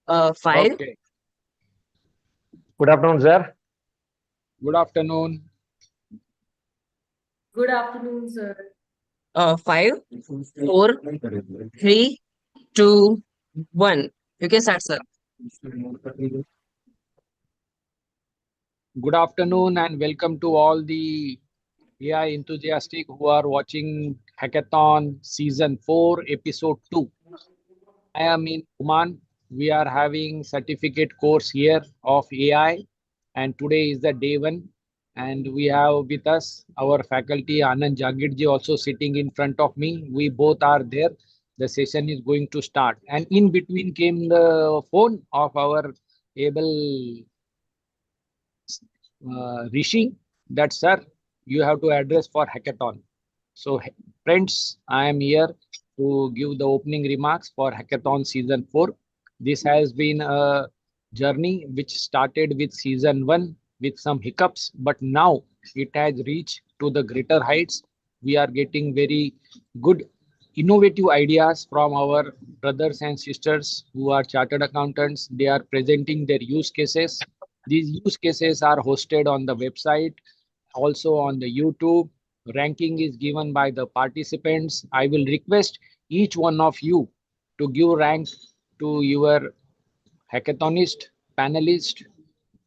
Five. Okay. Good afternoon, sir. Good afternoon. Good afternoon, sir. 5, 4, 3, 2, 1. You can start, sir. Good afternoon and welcome to all the AI enthusiastic who are watching Hackathon Season 4, Episode 2. I am in Oman. We are having certificate course here of AI and today is the day one. And we have with us our faculty Anand Jagirji also sitting in front of me. We both are there. The session is going to start. And in between came the phone of our able Rishi that sir, you have to address for hackathon. So friends, I am here to give the opening remarks for hackathon season 4. This has been a journey which started with season 1 with some hiccups, but now it has reached to the greater heights. We are getting very good innovative ideas from our brothers and sisters who are chartered accountants. They are presenting their use cases. These use cases are hosted on the website, also on the YouTube. Ranking is given by the participants. I will request each one of you to give rank to your hackathonist, panelist,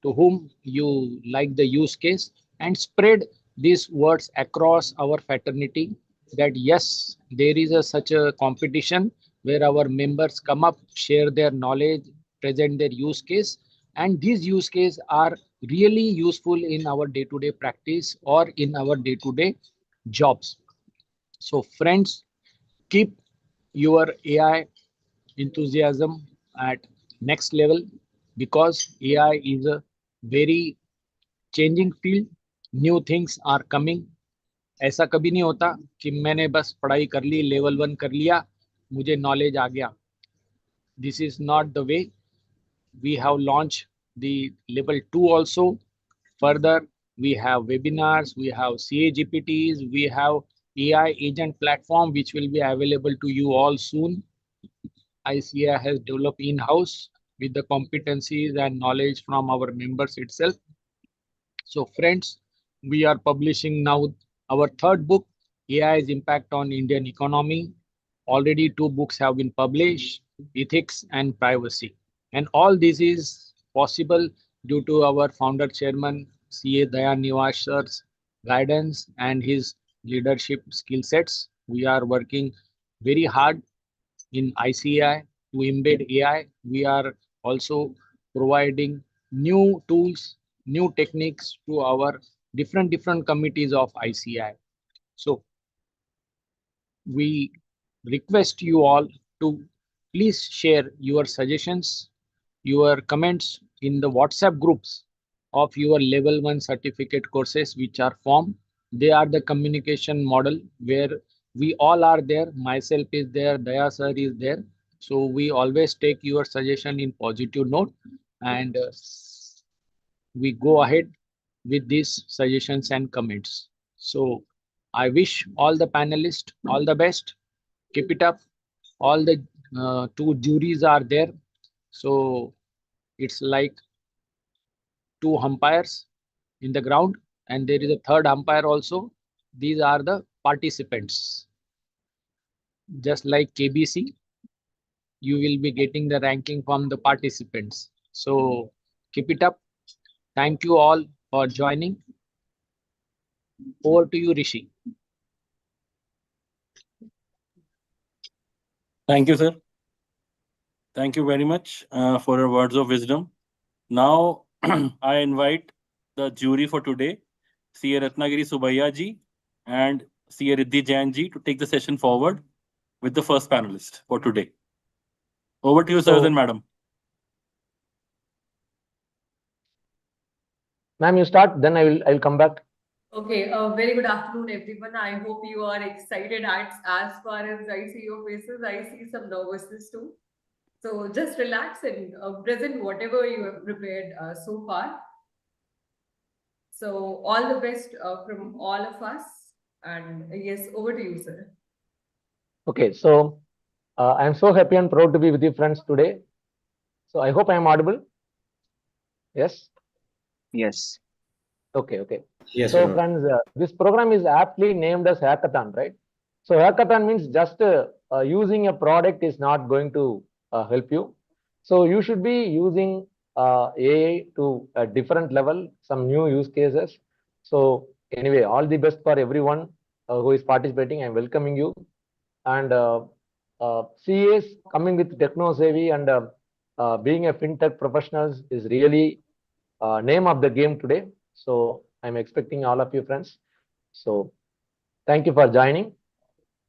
to whom you like the use case and spread these words across our fraternity that yes, there is such a competition where our members come up, share their knowledge, present their use case, and these use cases are really useful in our day-to-day practice or in our day-to-day jobs. So friends, keep your AI enthusiasm at next level because AI is a very changing field. New things are coming. ऐसा कभी नहीं होता कि मैंने बस पढ़ाई कर ली, level 1 कर लिया, मुझे नॉलेज आ गया. This is not the way. We have launched the level 2 also. Further, we have webinars, we have CAGPTs, we have AI agent platform which will be available to you all soon. ICA has developed in-house with the competencies and knowledge from our members itself. So friends, we are publishing now our third book, AI's Impact on Indian Economy. Already 2 books have been published, Ethics and Privacy. And all this is possible due to our founder chairman, CA Dayan Niwas sir's guidance and his leadership skill sets. We are working very hard in ICI to embed AI. We are also providing new tools, new techniques to our different committees of ICI. So we request you all to please share your suggestions, your comments in the WhatsApp groups of your level 1 certificate courses which are formed. They are the communication model where we all are there. Myself is there, Daya sir is there. So we always take your suggestion in positive note and we go ahead with these suggestions and comments. So I wish all the panelists all the best. Keep it up. All the 2 juries are there. So it's like 2 umpires in the ground and there is a third umpire also. These are the participants. Just like KBC, you will be getting the ranking from the participants. So keep it up. Thank you all for joining. Over to you, Rishi. Thank you, sir. Thank you very much for your words of wisdom. Now, I invite the jury for today, CA Ratnagiri Subaiya ji and CA Riddhi Jain ji, to take the session forward with the first panelist for today. Over to you, sirs and madam. Ma'am, you start, then I will come back. Okay, very good afternoon, everyone. I hope you are excited. As far as I see your faces, I see some nervousness too. So just relax and present whatever you have prepared so far. So all the best from all of us. And yes, over to you, sir. Okay, so I am so happy and proud to be with you friends today. So I hope I am audible. Yes. Yes. Okay. Yes, So you're on. friends, this program is aptly named as hackathon, right? So hackathon means just using a product is not going to help you. So you should be using AI to a different level, some new use cases. So anyway, all the best for everyone who is participating. I'm welcoming you. And CAs coming with techno savvy and being a fintech professionals is really name of the game today. So I'm expecting all of you friends. So thank you for joining.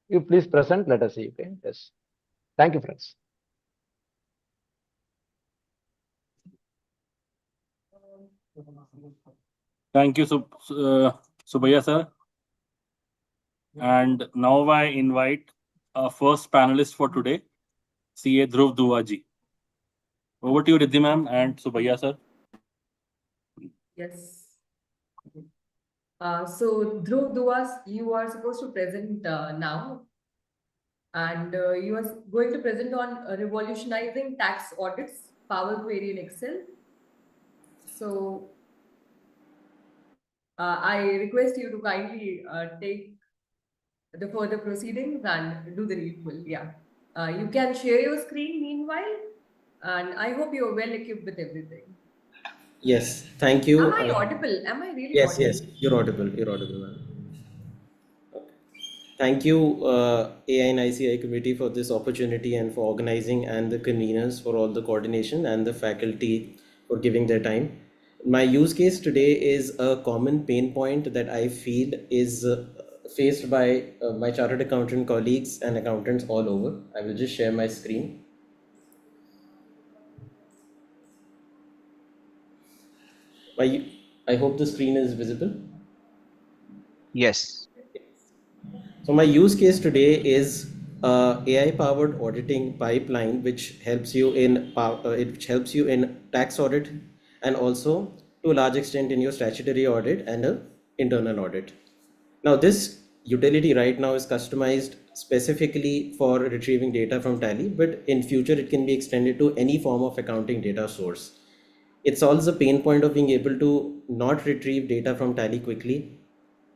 You please present. Let us see. Okay. Yes. Thank you, friends. Thank you, Subhaya sir. And now I invite our first panelist for today, CA Dhruv Duwaji. Over to you, Riddhi ma'am and Subhaya sir. Yes. So Dhruv Duas, you are supposed to present now, and you are going to present on revolutionizing tax audits, Power Query in Excel. So I request you to kindly take the further proceedings and do the needful. Yeah. You can share your screen meanwhile, and I hope you're well equipped with everything. Yes, thank you. Am I audible? Am I really Yes, audible? yes, you're audible. You're audible, ma'am. Okay. Thank you, AI and ICI committee for this opportunity and for organizing, and the conveners for all the coordination, and the faculty for giving their time. My use case today is a common pain point that I feel is faced by my chartered accountant colleagues and accountants all over. I will just share my screen. I hope the screen is visible. Yes. So my use case today is AI-powered auditing pipeline, which helps you in tax audit, and also to a large extent in your statutory audit and internal audit. Now this utility right now is customized specifically for retrieving data from Tally, but in future it can be extended to any form of accounting data source. It solves the pain point of being able to not retrieve data from Tally quickly,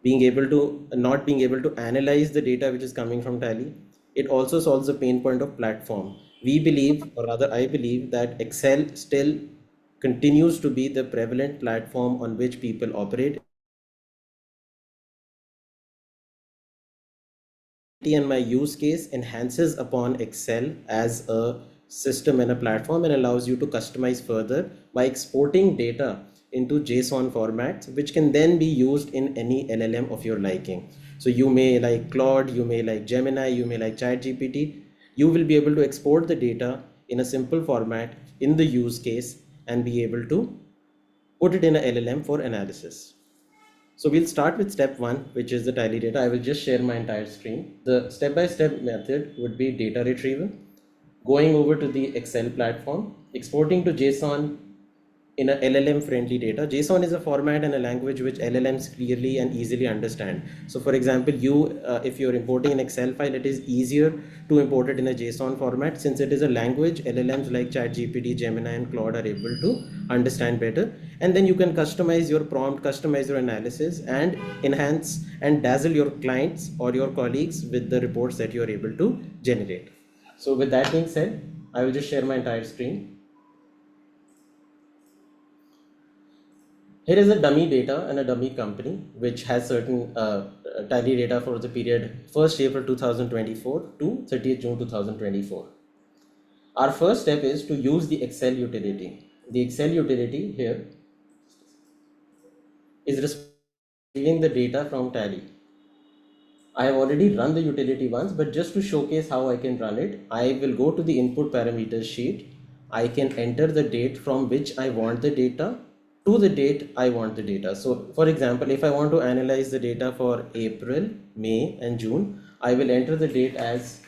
being able to not being able to analyze the data which is coming from Tally. It also solves the pain point of platform. We believe, or rather I believe, that Excel still continues to be the prevalent platform on which people operate. And my use case enhances upon Excel as a system and a platform, and allows you to customize further by exporting data into JSON formats, which can then be used in any LLM of your liking. So you may like Claude, you may like Gemini, you may like ChatGPT. You will be able to export the data in a simple format in the use case and be able to put it in a LLM for analysis. So we'll start with step one, which is the Tally data. I will just share my entire screen. The step-by-step method would be data retrieval, going over to the Excel platform, exporting to JSON in a LLM friendly data. JSON is a format and a language which LLMs clearly and easily understand. So for example, if you're importing an Excel file, it is easier to import it in a JSON format, since it is a language LLMs like ChatGPT, Gemini and Claude are able to understand better. And then you can customize your prompt, customize your analysis, and enhance and dazzle your clients or your colleagues with the reports that you're able to generate. So with that being said, I will just share my entire screen. Here is a dummy data and a dummy company which has certain Tally data for the period 1st April 2024 to 30th June 2024. Our first step is to use the Excel utility. The Excel utility here is receiving the data from Tally. I have already run the utility once, but just to showcase how I can run it, I will go to the input parameters sheet. I can enter the date from which I want the data to the date I want the data. So for example, if I want to analyze the data for April, May and June, I will enter the date as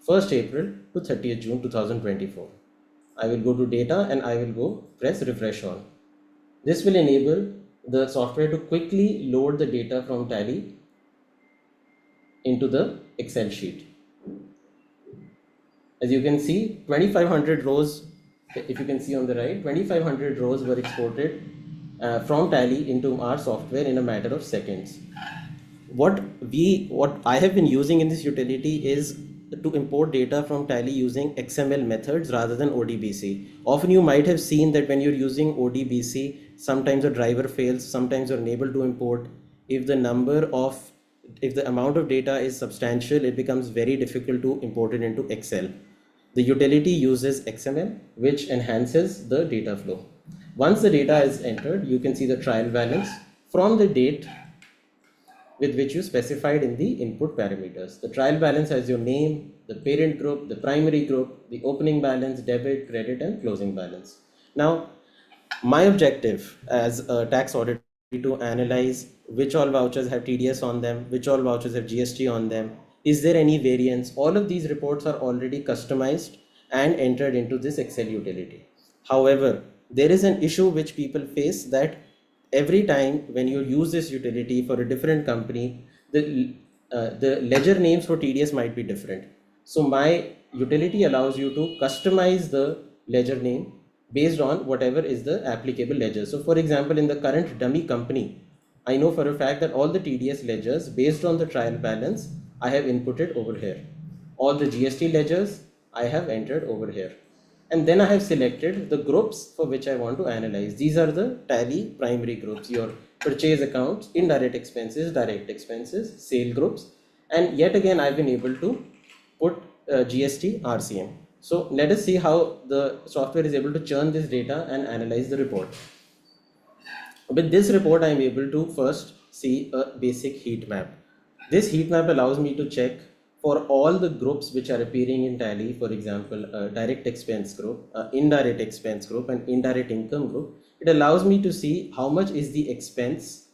1st April to 30th June 2024. I will go to data and I will go press refresh on. This will enable the software to quickly load the data from Tally into the Excel sheet. As you can see, 2500 rows, if you can see on the right, 2500 rows were exported from Tally into our software in a matter of seconds. What I have been using in this utility is to import data from Tally using XML methods rather than ODBC. Often you might have seen that when you're using ODBC, sometimes a driver fails, sometimes you're unable to import. If the amount of data is substantial, it becomes very difficult to import it into Excel. The utility uses XML, which enhances the data flow. Once the data is entered, you can see the trial balance from the date with which you specified in the input parameters. The trial balance has your name, the parent group, the primary group, the opening balance, debit, credit, and closing balance. Now, my objective as a tax auditor is to analyze which all vouchers have TDS on them, which all vouchers have GST on them, is there any variance. All of these reports are already customized and entered into this Excel utility. However, there is an issue which people face, that every time when you use this utility for a different company, the ledger names for TDS might be different. So my utility allows you to customize the ledger name based on whatever is the applicable ledger. So for example, in the current dummy company, I know for a fact that all the TDS ledgers based on the trial balance I have inputted over here. All the GST ledgers I have entered over here. And then I have selected the groups for which I want to analyze. These are the Tally primary groups: your purchase accounts, indirect expenses, direct expenses, sale groups. And yet again, I've been able to put GST, RCM. So let us see how the software is able to churn this data and analyze the report. With this report, I am able to first see a basic heat map. This heat map allows me to check for all the groups which are appearing in Tally, for example, a direct expense group, indirect expense group, and indirect income group. It allows me to see how much is the expense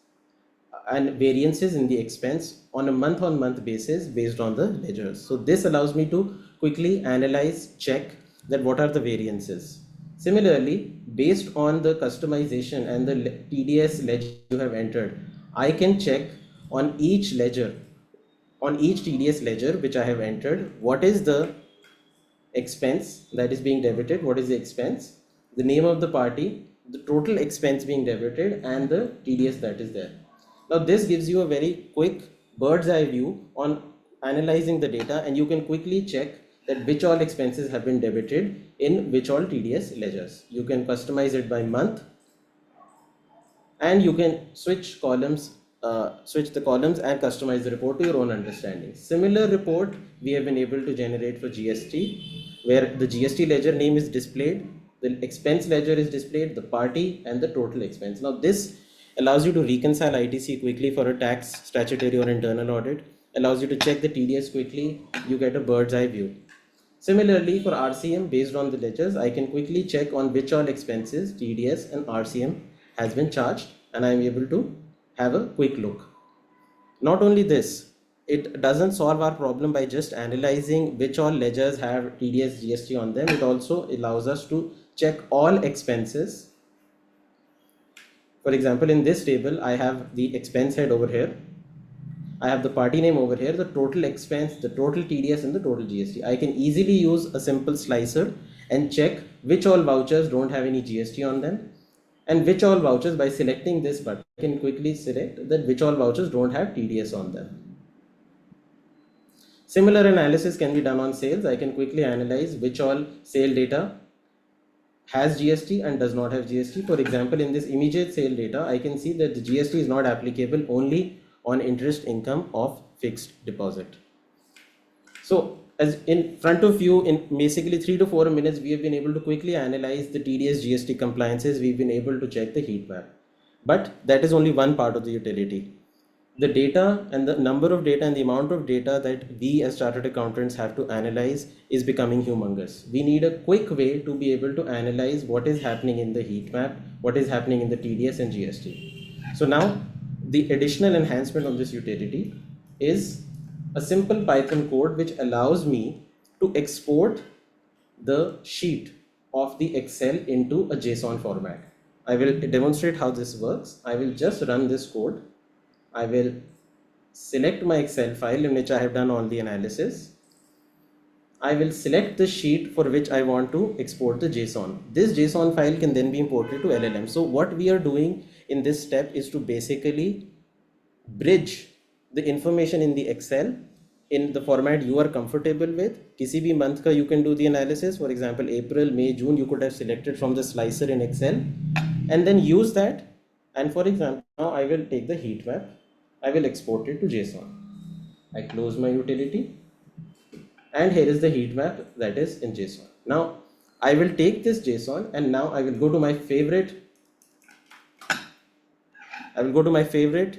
and variances in the expense on a month-on-month basis based on the ledgers. So this allows me to quickly analyze, check that what are the variances. Similarly, based on the customization and the TDS ledger you have entered, I can check on each ledger, on each TDS ledger which I have entered, what is the expense that is being debited, what is the expense, the name of the party, the total expense being debited, and the TDS that is there. Now this gives you a very quick bird's eye view on analyzing the data, and you can quickly check that which all expenses have been debited in which all TDS ledgers. You can customize it by month, and you can switch the columns and customize the report to your own understanding. Similar report we have been able to generate for GST, where the GST ledger name is displayed, the expense ledger is displayed, the party, and the total expense. Now this allows you to reconcile ITC quickly for a tax, statutory, or internal audit, allows you to check the TDS quickly, you get a bird's eye view. Similarly, for RCM, based on the ledgers, I can quickly check on which all expenses, TDS and RCM, has been charged, and I am able to have a quick look. Not only this, it doesn't solve our problem by just analyzing which all ledgers have TDS, GST on them. It also allows us to check all expenses. For example, in this table, I have the expense head over here. I have the party name over here, the total expense, the total TDS, and the total GST. I can easily use a simple slicer and check which all vouchers don't have any GST on them, and which all vouchers, by selecting this button, I can quickly select that which all vouchers don't have TDS on them. Similar analysis can be done on sales. I can quickly analyze which all sale data has GST and does not have GST. For example, in this immediate sale data, I can see that the GST is not applicable only on interest income of fixed deposit. So as in front of you, in basically 3 to 4 minutes, we have been able to quickly analyze the TDS GST compliances. We've been able to check the heat map, but that is only one part of the utility. The data and the number of data and the amount of data that we as chartered accountants have to analyze is becoming humongous. We need a quick way to be able to analyze what is happening in the heat map, what is happening in the TDS and GST. So now the additional enhancement of this utility is a simple Python code which allows me to export the sheet of the Excel into a JSON format. I will demonstrate how this works. I will just run this code. I will select my Excel file in which I have done all the analysis. I will select the sheet for which I want to export the JSON. This JSON file can then be imported to LLM. So what we are doing in this step is to basically bridge the information in the Excel in the format you are comfortable with. किसी भी month का you can do the analysis. For example, April, May, June, you could have selected from the slicer in Excel and then use that. And for example, now I will take the heat map. I will export it to JSON. I close my utility. And here is the heat map that is in JSON. Now I will take this JSON and now I will go to my favorite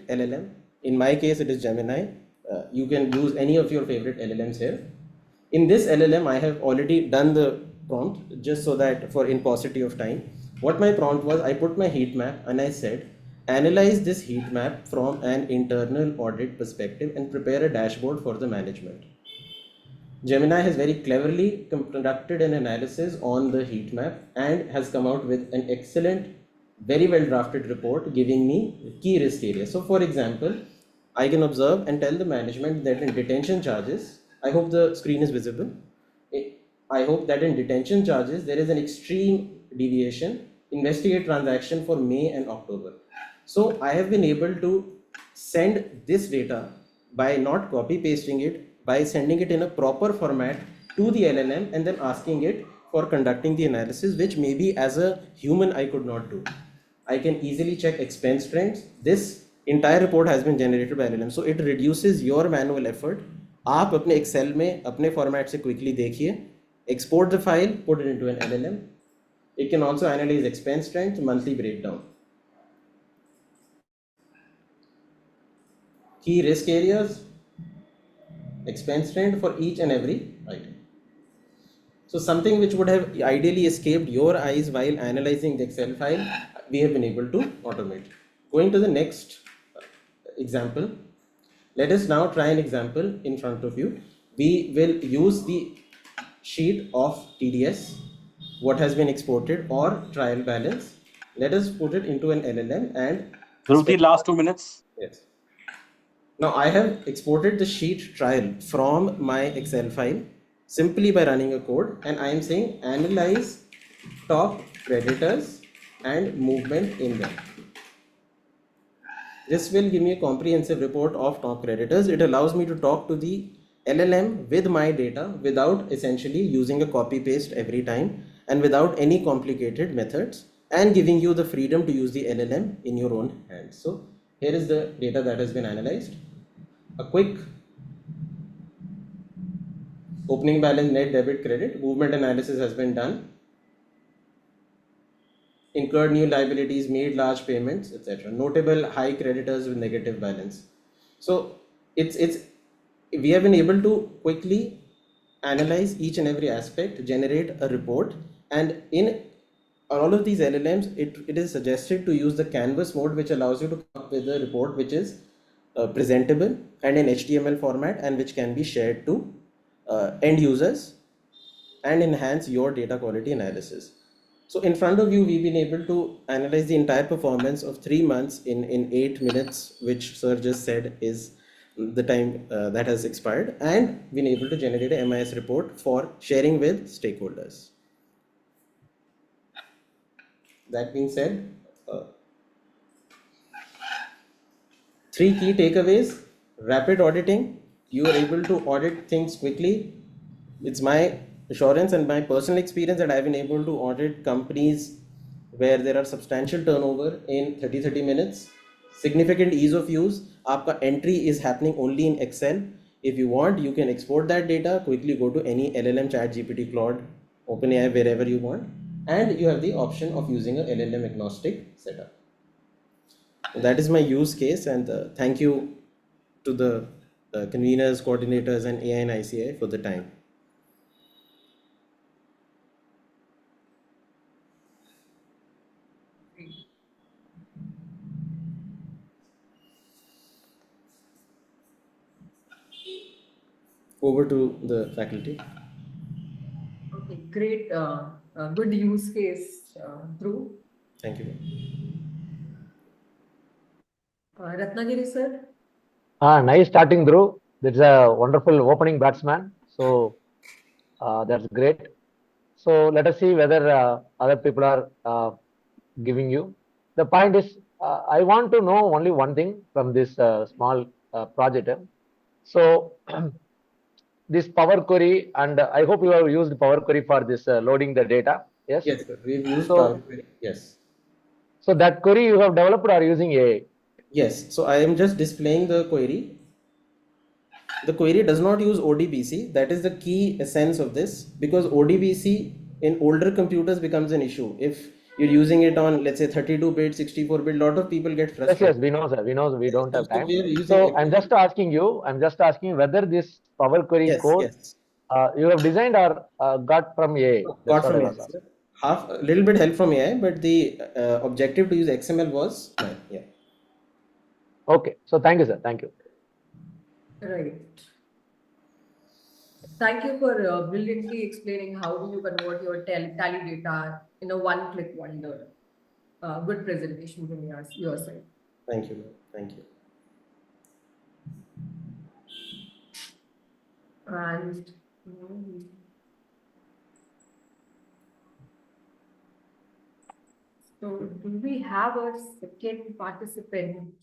LLM. In my case, it is Gemini. You can use any of your favorite LLMs here. In this LLM, I have already done the prompt just so that in paucity of time. What my prompt was, I put my heat map and I said, analyze this heat map from an internal audit perspective and prepare a dashboard for the management. Gemini has very cleverly conducted an analysis on the heat map and has come out with an excellent, very well drafted report giving me key risk areas. So for example, I can observe and tell the management that in detention charges, I hope the screen is visible. I hope that in detention charges, there is an extreme deviation. Investigate transaction for May and October. So I have been able to send this data by not copy pasting it, by sending it in a proper format to the LLM and then asking it for conducting the analysis, which maybe as a human I could not do. I can easily check expense trends. This entire report has been generated by LLM, so it reduces your manual effort. आप अपने Excel में अपने format से quickly देखिए, export the file, put it into an LLM. It can also analyze expense trends, monthly breakdown. Key risk areas, expense trend for each and every item. So something which would have ideally escaped your eyes while analyzing the Excel file, we have been able to automate. Going to the next example, let us now try an example in front of you. We will use the sheet of TDS, what has been exported or trial balance. Let us put it into an LLM and Dhruti, last 2 minutes. yes. Now I have exported the sheet trial from my Excel file simply by running a code, and I am saying analyze top creditors and movement in them. This will give me a comprehensive report of top creditors. It allows me to talk to the LLM with my data without essentially using a copy paste every time and without any complicated methods, and giving you the freedom to use the LLM in your own hands. So here is the data that has been analyzed. A quick opening balance, net debit, credit, movement analysis has been done. Incurred new liabilities, made large payments, etc. Notable high creditors with negative balance. So we have been able to quickly analyze each and every aspect, generate a report, and in all of these LLMs, it is suggested to use the canvas mode, which allows you to come up with a report which is presentable and in HTML format and which can be shared to end users and enhance your data quality analysis. So in front of you, we've been able to analyze the entire performance of 3 months in 8 minutes, which Sir just said is the time that has expired, and been able to generate a MIS report for sharing with stakeholders. That being said, 3 key takeaways: rapid auditing. You are able to audit things quickly. It's my assurance and my personal experience that I've been able to audit companies where there are substantial turnover in 30 minutes. Significant ease of use. Aapka entry is happening only in Excel. If you want, you can export that data, quickly go to any LLM, ChatGPT, Claude, OpenAI, wherever you want, and you have the option of using a LLM agnostic setup. That is my use case, and thank you to the conveners, coordinators, and AI and ICI for the time. Over to the faculty. Okay, great. Good use case, Dhruv. Thank you. Ratnagiri sir. Nice starting, Dhruv. That's a wonderful opening batsman. So That's great. So let us see whether other people are giving you. The point is, I want to know only one thing from this small project. So this Power Query, and I hope you have used Power Query for this loading the data. Yes. Yes, sir. We've used So- Power Query. Yes. So that query you have developed or using AI? Yes. So I am just displaying the query. The query does not use ODBC. That is the key essence of this, because ODBC in older computers becomes an issue. If you're using it on, let's say, 32-bit, 64-bit, a lot of people get Yes, frustrated. yes, we know, sir. We know we don't have So time. we are using So I'm just asking you. I'm just asking whether this Power Query yes, code yes. you have designed or got from AI. Got That's what from I AI, was asking. sir. Half a little bit help from AI, but the objective to use XML was mine. Yeah. Okay. So thank you, sir. Thank you. Right. Thank you for brilliantly explaining how do you convert your tally data in a one-click wonder. Good presentation from your side. Thank you, ma'am. Thank you. And so, do we have a second participant?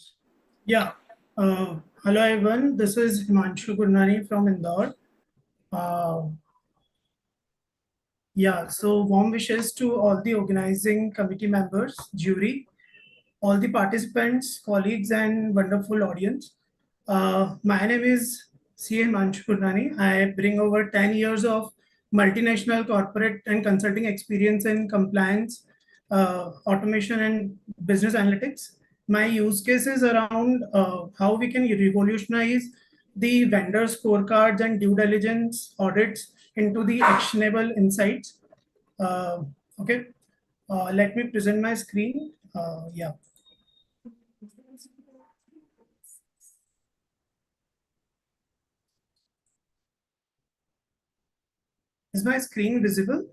Yeah. Hello, everyone. This is Himanshu Gurnani from Indore. Yeah, so warm wishes to all the organizing committee members, jury, all the participants, colleagues, and wonderful audience. My name is C. Himanshu Gurnani. I bring over 10 years of multinational corporate and consulting experience in compliance, automation, and business analytics. My use case is around how we can revolutionize the vendor scorecards and due diligence audits into the actionable insights. Uh, okay, let me present my screen. Yeah. Is my screen visible?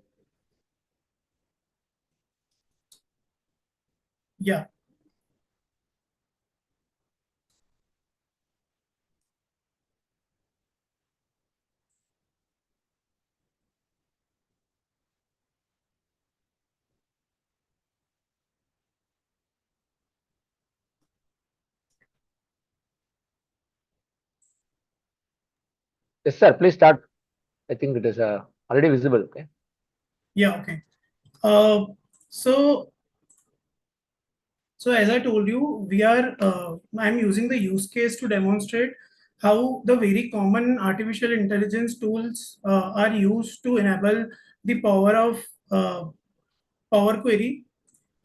Yeah. Yes, sir. Please start. I think it is already visible. Okay. Yeah, okay. Uh, so, so as I told you, I'm using the use case to demonstrate how the very common artificial intelligence tools are used to enable the power of Power Query,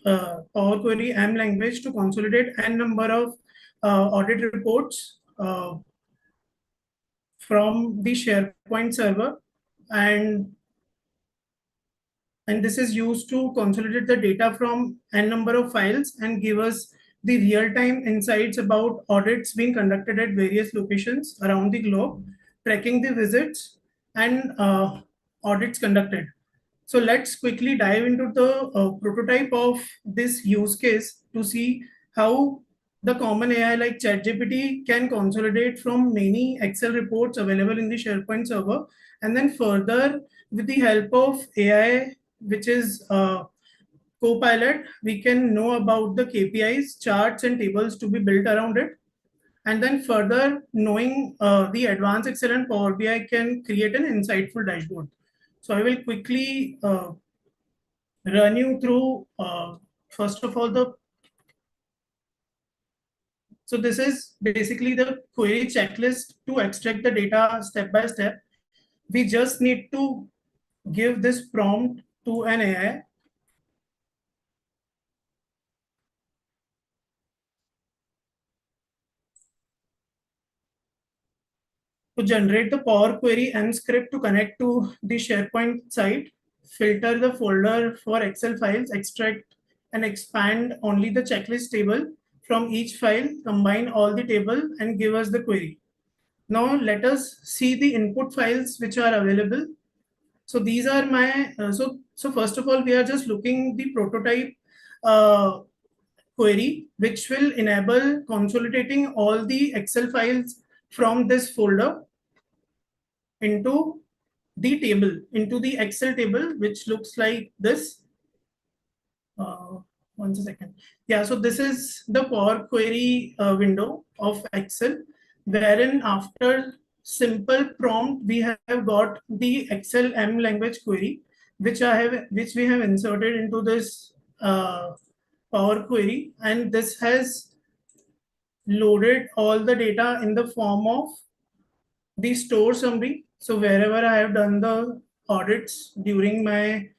Power Query M language to consolidate n number of audit reports from the SharePoint server, and this is used to consolidate the data from n number of files and give us the real-time insights about audits being conducted at various locations around the globe, tracking the visits and audits conducted. So let's quickly dive into the prototype of this use case to see how the common AI like ChatGPT can consolidate from many Excel reports available in the SharePoint server, and then further with the help of AI, which is Copilot, we can know about the KPIs, charts, and tables to be built around it. And then further knowing the advanced Excel and Power BI can create an insightful dashboard. So I will quickly run you through first of all so this is basically the query checklist to extract the data step by step. We just need to give this prompt to an AI. To generate the Power Query and script to connect to the SharePoint site, filter the folder for Excel files, extract and expand only the checklist table from each file, combine all the table and give us the query. Now let us see the input files which are available. So these are my, so first of all, we are just looking the prototype query, which will enable consolidating all the Excel files from this folder into the table into the Excel table, which looks like this. One second. Yeah, so this is the Power Query window of Excel, wherein after simple prompt we have got the Excel M language query, which we have inserted into this Power Query, and this has loaded all the data in the form of the store summary. So wherever I have done the audits during my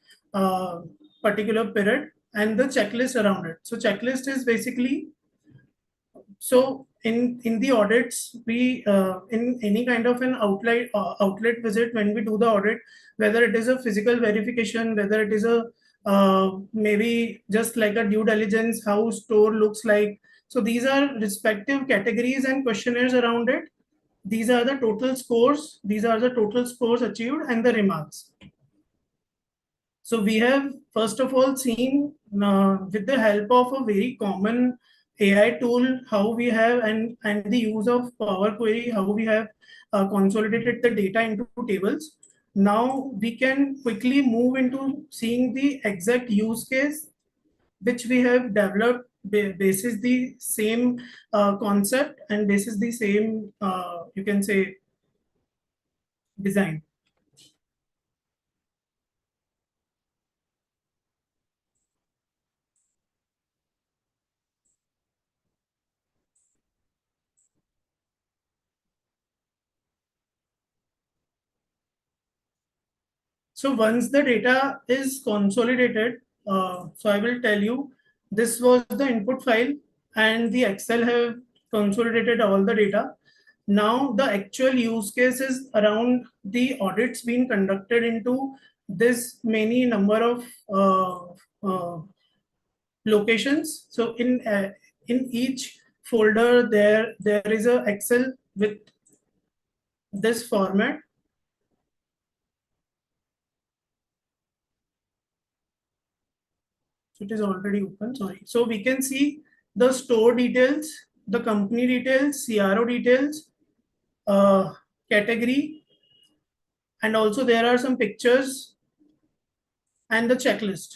particular period, and the checklist around it. So checklist is basically, so in the audits, we in any kind of an outlet visit, when we do the audit, whether it is a physical verification, whether it is a maybe just like a due diligence, how store looks like. So these are respective categories and questionnaires around it. These are the total scores. These are the total scores achieved and the remarks. So we have first of all seen with the help of a very common AI tool how we have and the use of Power Query, how we have consolidated the data into tables. Now we can quickly move into seeing the exact use case which we have developed basis the same concept and basis the same you can say design. So once the data is consolidated, so I will tell you, this was the input file and the Excel have consolidated all the data. Now the actual use case is around the audits being conducted into this many number of locations. So in each folder there is a Excel with this format. It is already open, sorry. So we can see the store details, the company details, CRO details, category, and also there are some pictures and the checklist.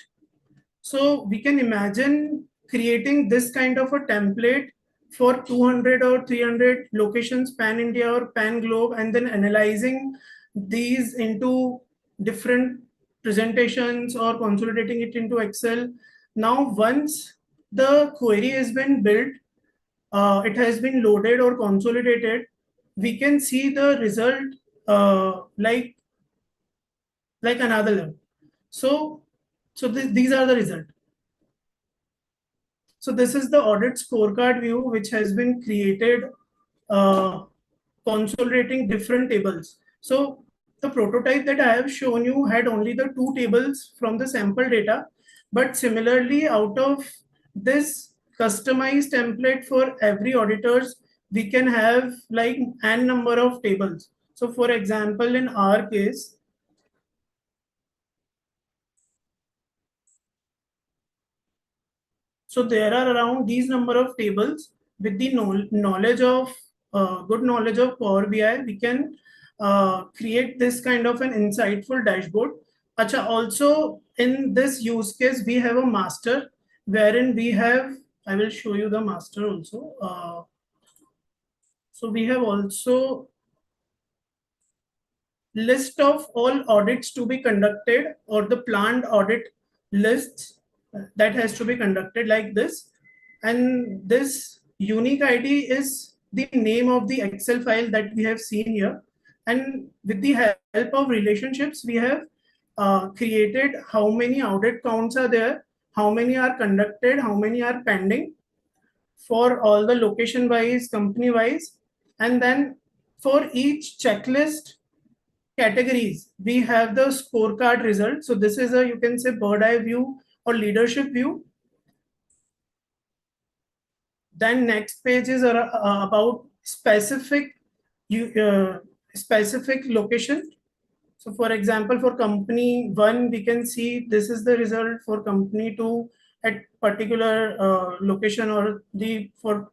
So we can imagine creating this kind of a template for 200 or 300 locations pan India or pan globe, and then analyzing these into different presentations or consolidating it into Excel. Now once the query has been built, it has been loaded or consolidated, we can see the result like another level. So these are the result. So this is the audit scorecard view, which has been created consolidating different tables. So the prototype that I have shown you had only the two tables from the sample data, but similarly out of this customized template for every auditors, we can have like n number of tables. So for example, in our case, so there are around these number of tables. With the knowledge of good knowledge of Power BI, we can create this kind of an insightful dashboard. Acha, also in this use case, we have a master wherein we have, I will show you the master also. So we have also list of all audits to be conducted or the planned audit lists that has to be conducted like this. And this unique ID is the name of the Excel file that we have seen here. And with the help of relationships, we have created how many audit counts are there, how many are conducted, how many are pending for all the location wise, company wise. And then for each checklist categories, we have the scorecard result. So this is a, you can say, bird eye view or leadership view. Then next page is about specific specific location. So for example, for company 1, we can see this is the result. For company 2 at particular location, or the for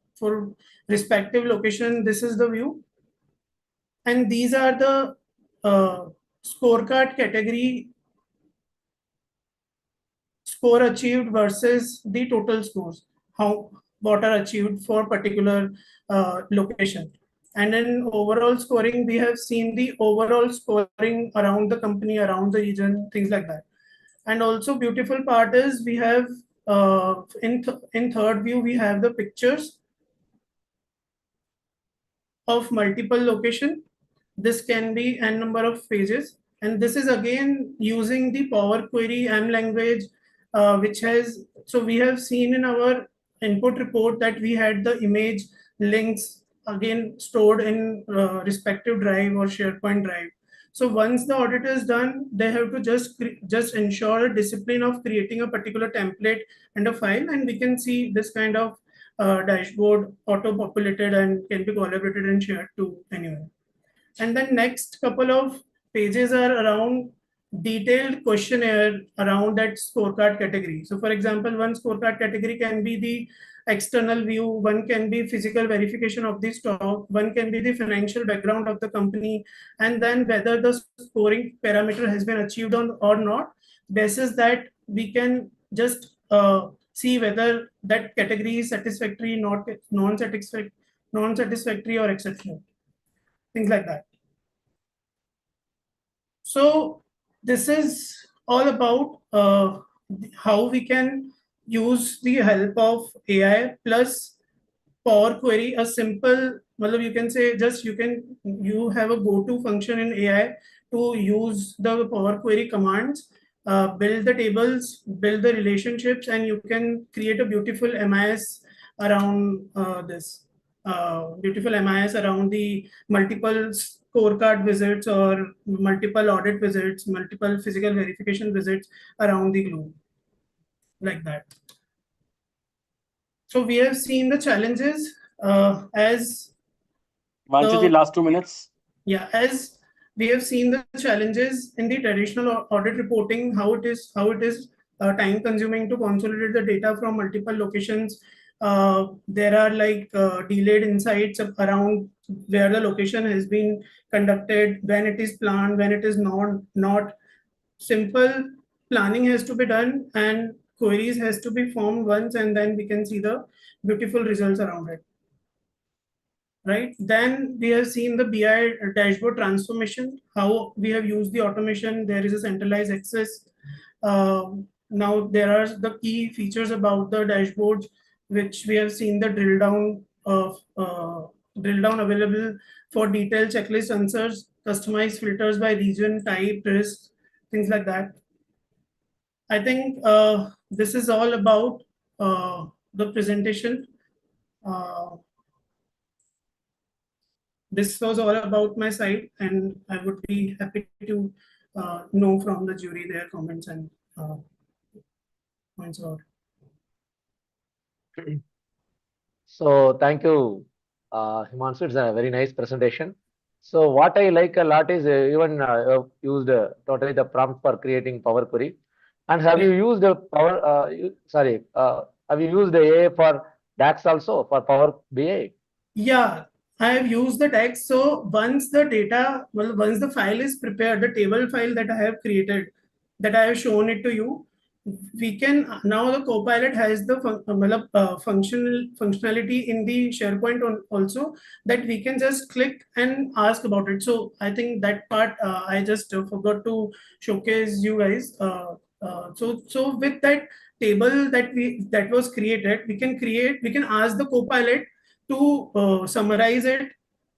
respective location, this is the view. And these are the scorecard category score achieved versus the total scores, what are achieved for particular location. And in overall scoring, we have seen the overall scoring around the company, around the region, things like that. And also beautiful part is we have in third view, we have the pictures of multiple location. This can be n number of pages. And this is again using the Power Query M language, which has, so we have seen in our input report that we had the image links again stored in respective drive or SharePoint drive. So once the audit is done, they have to just ensure a discipline of creating a particular template and a file, and we can see this kind of dashboard auto-populated and can be collaborated and shared to anyone. And then next couple of pages are around detailed questionnaire around that scorecard category. So for example, one scorecard category can be the external view, one can be physical verification of the stock, one can be the financial background of the company, and then whether the scoring parameter has been achieved or not. Basis that we can just see whether that category is satisfactory, not non-satisfactory or exceptional, things like that. So this is all about how we can use the help of AI plus Power Query, a simple, well, you can say just you have a go-to function in AI to use the Power Query commands, build the tables, build the relationships, and you can create a beautiful MIS around this. Beautiful MIS around the multiple scorecard visits or multiple audit visits, multiple physical verification visits around the globe, like that. So we have seen the challenges as Vanshiji, last 2 minutes. Yeah, as we have seen the challenges in the traditional audit reporting, how it is time consuming to consolidate the data from multiple locations. There are like delayed insights around where the location has been conducted, when it is planned, when it is not. Simple planning has to be done and queries has to be formed once, and then we can see the beautiful results around it. Right, then we have seen the BI dashboard transformation, how we have used the automation. There is a centralized access. Now there are the key features about the dashboards, which we have seen the drill down available for detailed checklist answers, customized filters by region, type, risk, things like that. I think this is all about the presentation. This was all about my side, and I would be happy to know from the jury their comments and points out. So thank you, Himanshu. It's a very nice presentation. So what I like a lot is even used totally the prompt for creating Power Query. And have you used Power? Have you used the AI for DAX also for Power BI? Yeah, I have used the text. So once the data, well, once the file is prepared, the table file that I have created, that I have shown it to you, we can now the Copilot has the functionality in the SharePoint also, that we can just click and ask about it. So I think that part I just forgot to showcase you guys. So with that table that was created, we can ask the Copilot to summarize it,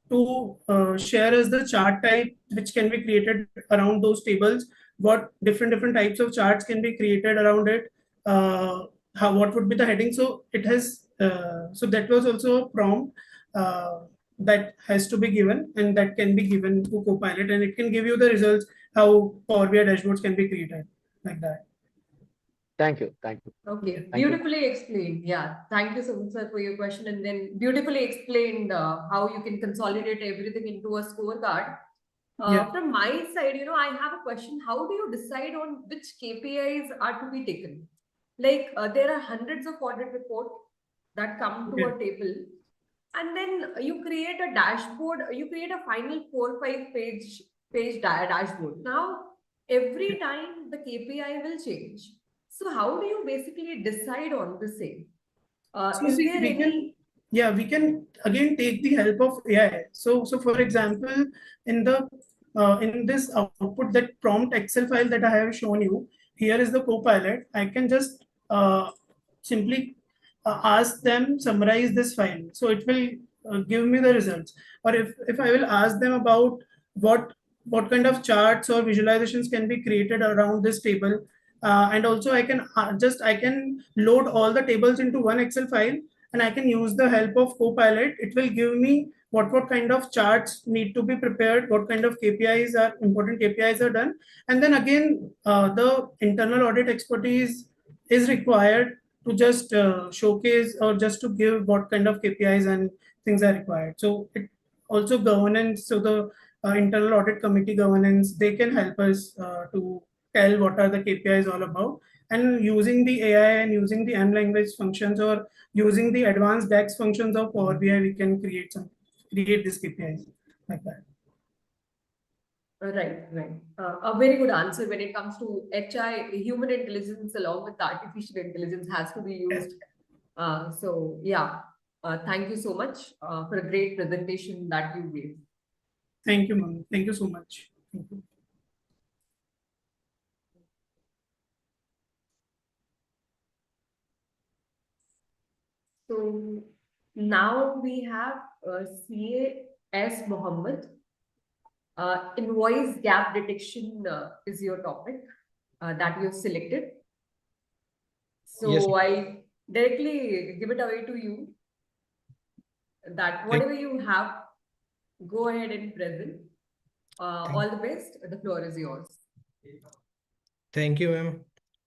to share us the chart type which can be created around those tables, what different types of charts can be created around it, what would be the heading. So it has so that was also a prompt that has to be given, and that can be given to Copilot, and it can give you the results how Power BI dashboards can be created, like that. Thank you. Thank you. Okay, beautifully explained. Yeah, thank you so much, sir, for your question, and then beautifully explained how you can consolidate everything into a scorecard. From my side, I have a question. How do you decide on which KPIs are to be taken? Like there are hundreds of audit reports that come to a table, and then you create a dashboard, you create a final 4 or 5 page page dashboard. Now, every time the KPI will change. So how do you basically decide on the same? So Is see, there any? we can again take the help of AI. So for example, in the in this output, that prompt Excel file that I have shown you, here is the Copilot. I can just simply ask them summarize this file. So it will give me the results. Or if I will ask them about what what kind of charts or visualizations can be created around this table, and also I can load all the tables into one Excel file, and I can use the help of Copilot. It will give me what kind of charts need to be prepared, what kind of KPIs are important, KPIs are done, and then again the internal audit expertise is required to just showcase or just to give what kind of KPIs and things are required. So it also governance. So the internal audit committee governance, they can help us to tell what are the KPIs all about. And using the AI and using the M language functions or using the advanced DAX functions of Power BI, we can create these KPIs like that. Right. A very good answer when it comes to HI, human intelligence along with artificial intelligence has to be used. So yeah, thank you so much for a great presentation that you gave. Thank you, Manu. Thank you so much. Thank you. So now we have CAS Mohammed. Invoice gap detection is your topic that you've selected. So Yes. I directly give it away to you. That whatever you have, go ahead and present. All the best. The floor is yours. Thank you, ma'am.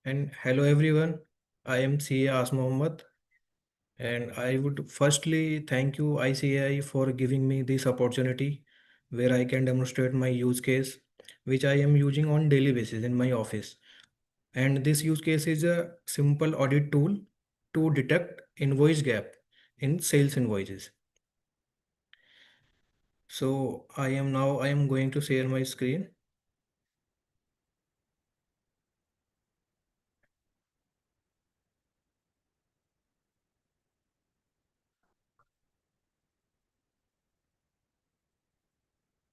And hello, everyone. I am CA As Mohammed. And I would firstly thank you, ICAI, for giving me this opportunity where I can demonstrate my use case, which I am using on daily basis in my office. And this use case is a simple audit tool to detect invoice gap in sales invoices. So I am going to share my screen.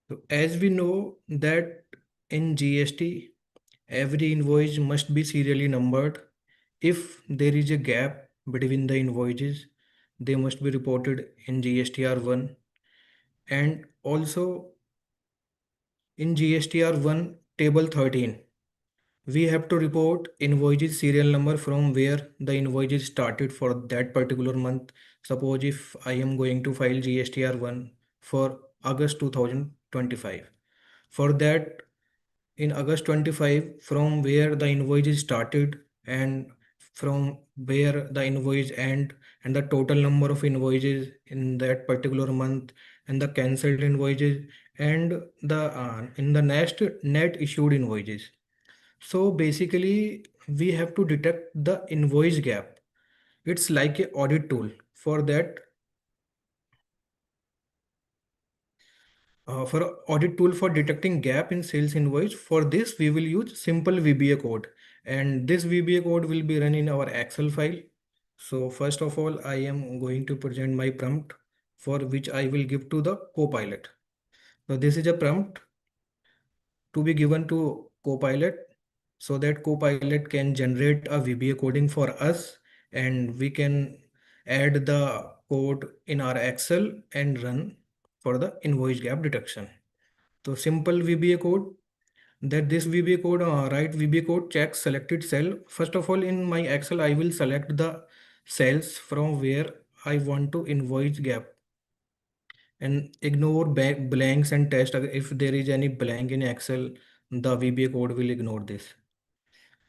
So as we know that in GST, every invoice must be serially numbered. If there is a gap between the invoices, they must be reported in GSTR1. And also in GSTR1 table 13, we have to report invoices serial number from where the invoices started for that particular month. Suppose if I am going to file GSTR1 for August 2025. For that, in August 25, from where the invoices started and from where the invoice end, and the total number of invoices in that particular month, and the cancelled invoices, and the in the next net issued invoices. So basically, we have to detect the invoice gap. It's like a audit tool. For that, for a audit tool for detecting gap in sales invoice, for this we will use simple VBA code, and this VBA code will be run in our Excel file. So first of all, I am going to present my prompt for which I will give to the Copilot. So this is a prompt to be given to Copilot so that Copilot can generate a VBA coding for us, and we can add the code in our Excel and run for the invoice gap detection. So simple VBA code, that this VBA code, write VBA code check selected cell. First of all, in my Excel, I will select the cells from where I want to invoice gap and ignore blanks and test. If there is any blank in Excel, the VBA code will ignore this.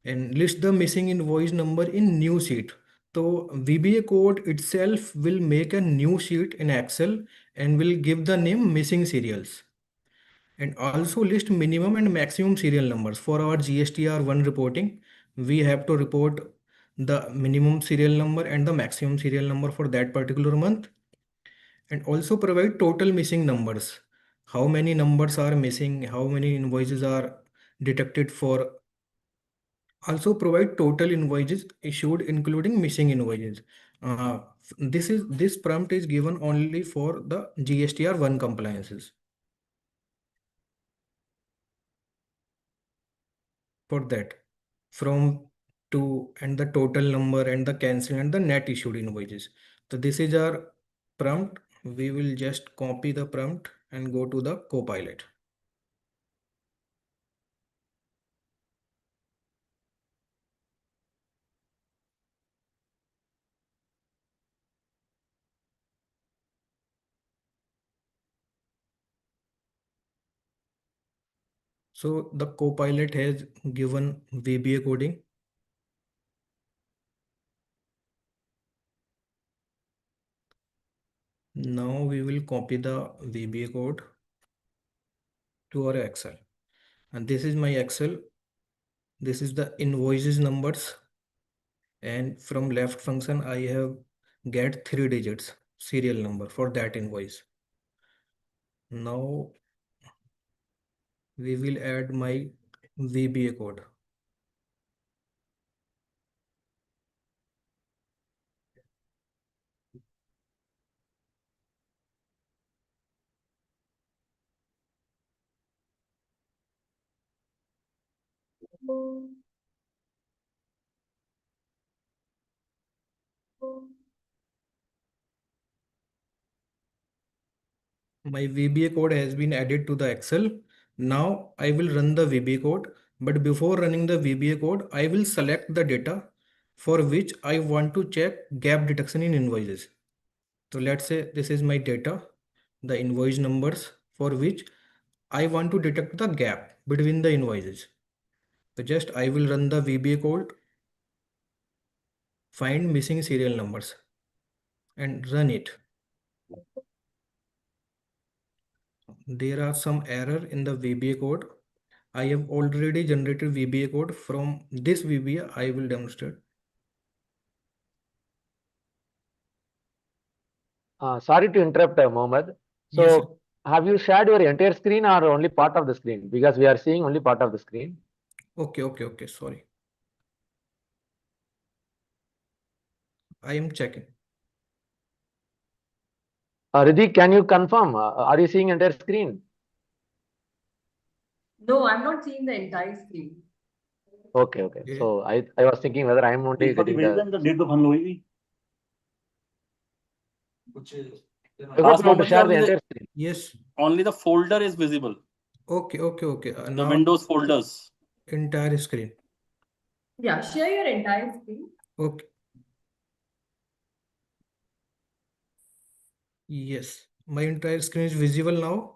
And list the missing invoice number in new sheet. So VBA code itself will make a new sheet in Excel and will give the name missing serials. And also list minimum and maximum serial numbers. For our GSTR1 reporting, we have to report the minimum serial number and the maximum serial number for that particular month. And also provide total missing numbers. how many numbers are missing, how many invoices are detected for. Also provide total invoices issued including missing invoices. This prompt is given only for the GSTR 1 compliances. For that, from to and the total number and the cancel and the net issued invoices. So this is our prompt. We will just copy the prompt and go to the Copilot. So the Copilot has given VBA coding. Now we will copy the VBA code to our Excel. And this is my Excel. This is the invoices numbers. And from left function, I have get 3 digits serial number for that invoice. Now we will add my VBA code. My VBA code has been added to the Excel. Now I will run the VBA code, but before running the VBA code, I will select the data for which I want to check gap detection in invoices. So let's say this is my data, the invoice numbers for which I want to detect the gap between the invoices. So just I will run the VBA code, find missing serial numbers and run it. There are some error in the VBA code. I have already generated VBA code. From this VBA, I will demonstrate. Sorry to interrupt, Mohammed. So, Yes, sir. have you shared your entire screen or only part of the screen? Because we are seeing only part of the screen. Okay. Sorry. I am checking. Riddhi, can you confirm? Are you seeing entire screen? No, I'm not seeing the entire screen. Okay. Yeah. So I was thinking whether I'm only getting the. I hope you want to share the entire screen. Yes. Only the folder is visible. Okay. The Now Windows folders. entire screen. Yeah, share your entire screen. Okay. Yes. My entire screen is visible now.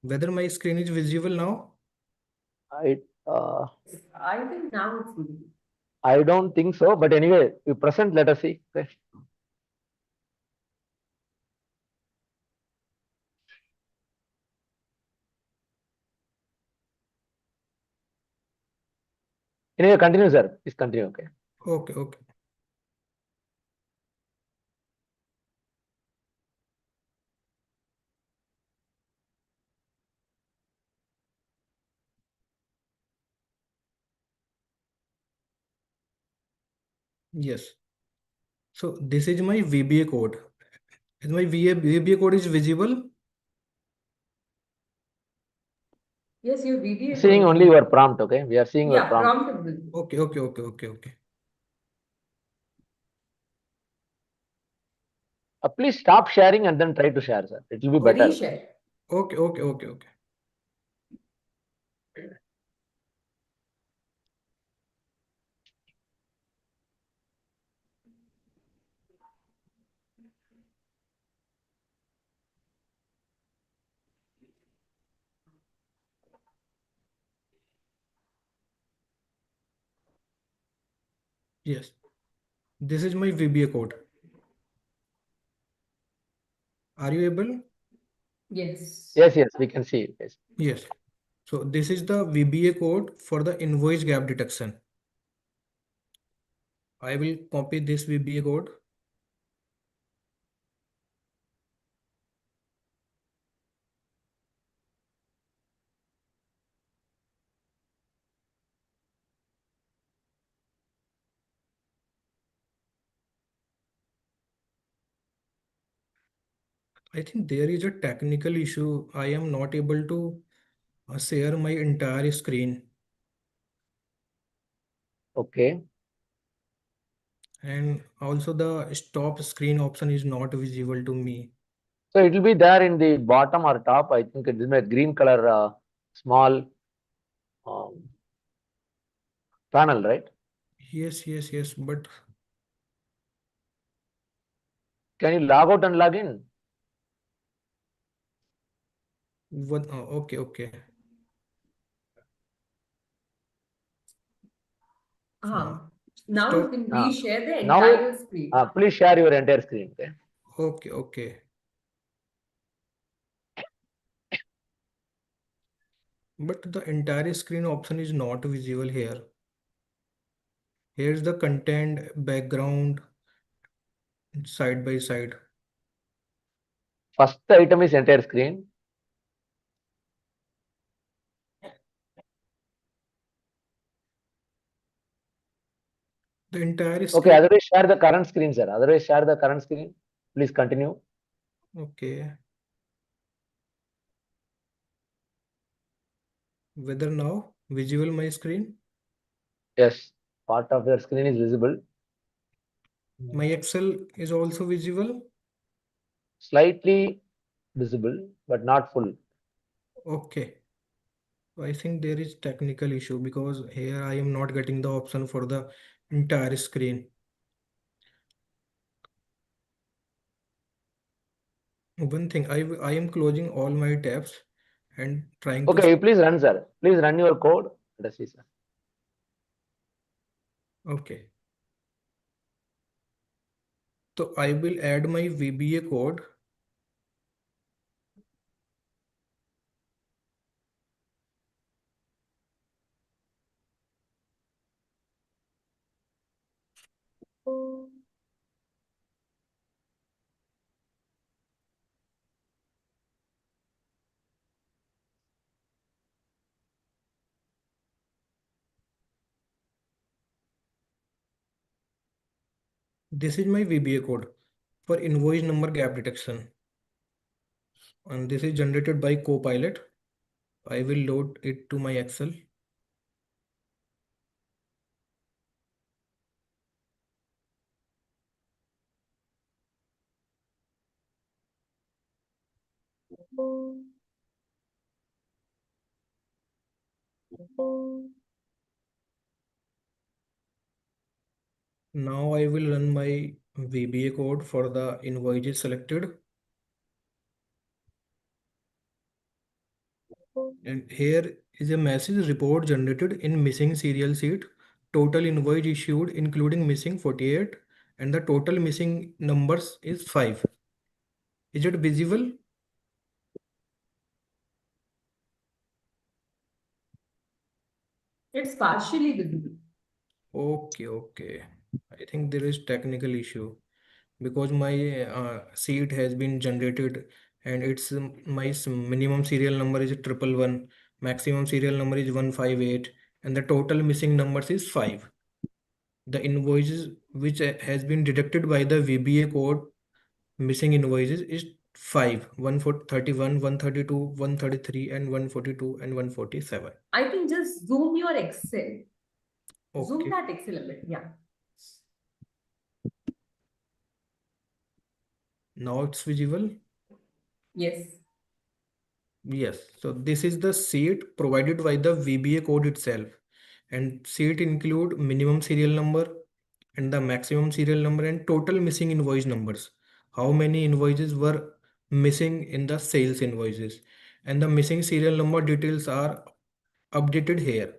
Whether my screen is visible now? I I think now it's good. I don't think so, but anyway, you present. Let us see. Okay. Anyway, continue, sir. Please continue. Okay. Okay. Yes. So this is my VBA code. Is my VBA code is visible? Yes, your VBA is Seeing also only visible. your prompt. Okay. We are seeing your Yeah, prompt. prompt is visible. Okay. Please stop sharing and then try to share, sir. It will be better. Reshare. Okay. Yes. This is my VBA code. Are you able? Yes. Yes, we can see it. Yes. Yes. So this is the VBA code for the invoice gap detection. I will copy this VBA code. I think there is a technical issue. I am not able to share my entire screen. Okay. And also the stop screen option is not visible to me. So it will be there in the bottom or top. I think it is a green color small um, panel, right? Yes, but Can you log out and log in? what? Okay. Now Stop. can we share the Now, entire screen? please share your entire screen. Okay? Okay. But the entire screen option is not visible here. Here's the content, background, side by side. First item is entire screen. The entire Okay, screen. otherwise share the current screen, sir. Otherwise share the current screen. Please continue. Okay. Whether now visible my screen? Yes, part of your screen is visible. My Excel is also visible. Slightly visible, but not full. Okay. I think there is technical issue because here I am not getting the option for the entire screen. One thing, I am closing all my tabs and trying to. Okay, please run, sir. Please run your code. Let us see, sir. Okay. So I will add my VBA code. This is my VBA code for invoice number gap detection. And this is generated by Copilot. I will load it to my Excel. Now I will run my VBA code for the invoices selected. And here is a message report generated in missing serial sheet. Total invoice issued including missing 48 and the total missing numbers is 5. Is it visible? It's partially visible. Okay. I think there is technical issue because my sheet has been generated and it's my minimum serial number is 111, maximum serial number is 158, and the total missing numbers is 5. The invoices which has been deducted by the VBA code missing invoices is 5, 131, 132, 133, and 142 and 147. I think just zoom your Excel. Zoom Okay. that Excel a bit. Yeah. Now it's visible. Yes. Yes, so this is the sheet provided by the VBA code itself, and sheet include minimum serial number and the maximum serial number and total missing invoice numbers. How many invoices were missing in the sales invoices, and the missing serial number details are updated here.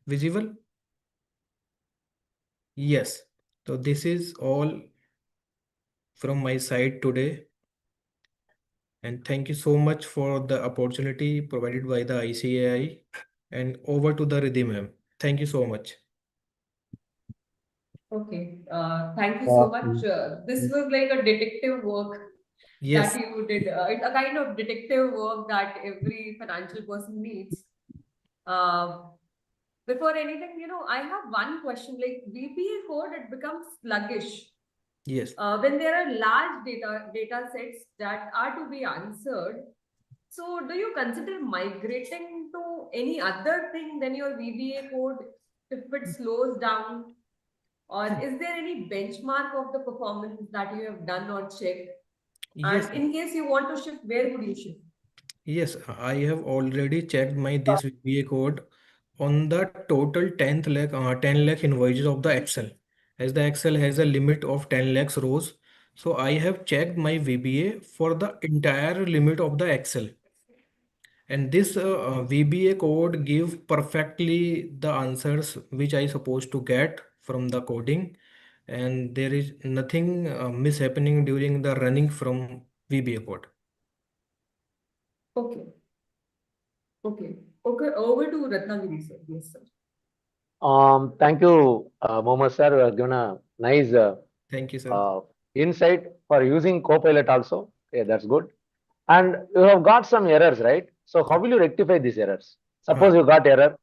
Visible? Yes. So this is all from my side today. And thank you so much for the opportunity provided by the ICAI. And over to the Riddhi ma'am. Thank you so much. Okay. Thank you so much. This was like a detective work Yes, that you did. It's a kind of detective work that every financial person needs. Uh, Before anything, I have one question. Like VBA code, it becomes sluggish yes. when there are large data sets that are to be answered. So, do you consider migrating to any other thing than your VBA code if it slows down? Or is there any benchmark of the performance that you have done or checked? Yes, And in case you want to shift, where would you shift? yes, I have already checked my this VBA code on the total 10 lakh invoices of the Excel. As the Excel has a limit of 10 lakhs rows, so I have checked my VBA for the entire limit of the Excel. And this VBA code give perfectly the answers which I supposed to get from the coding, and there is nothing mishappening during the running from VBA code. Okay. Okay. Okay. Over to Ratnagiri, sir. Yes, sir. Thank you, Mohammed sir. You have given a nice Thank you, sir. uh, insight for using Copilot also. Yeah, that's good. And you have got some errors, right? So how will you rectify these errors? Uh, Suppose you got error.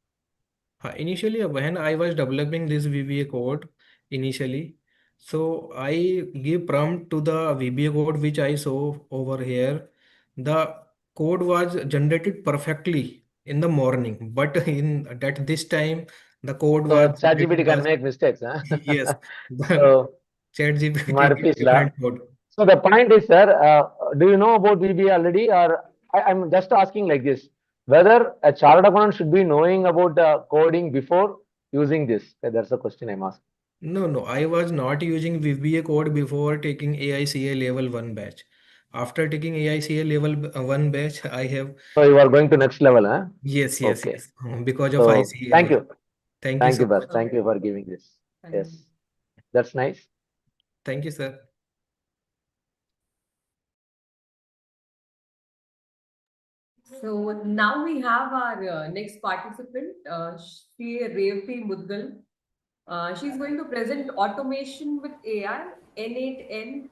Initially, when I was developing this VBA code initially, so I give prompt to the VBA code which I saw over here. The code was generated perfectly in the morning, but in that this time the code So was ChatGPT generated can as make mistakes. Huh? yes, the So ChatGPT give Murphy's law. different code. So the point is, sir, do you know about VBA already, or I'm just asking like this: whether a chartered accountant should be knowing about the coding before using this? Okay, that's the question I'm asking. No, no, I was not using VBA code before taking AICA level 1 batch. After taking AICA level 1 batch, I have So you are going to next level, huh? yes, yes, Okay. yes. Because of So thank ICAI. you, Thank you thank so you, much. Bas. Thank you for giving this. Thank Yes, you. that's nice. Thank you, sir. So now we have our next participant, Shri Revati Mudgal. She's going to present automation with AI, N8N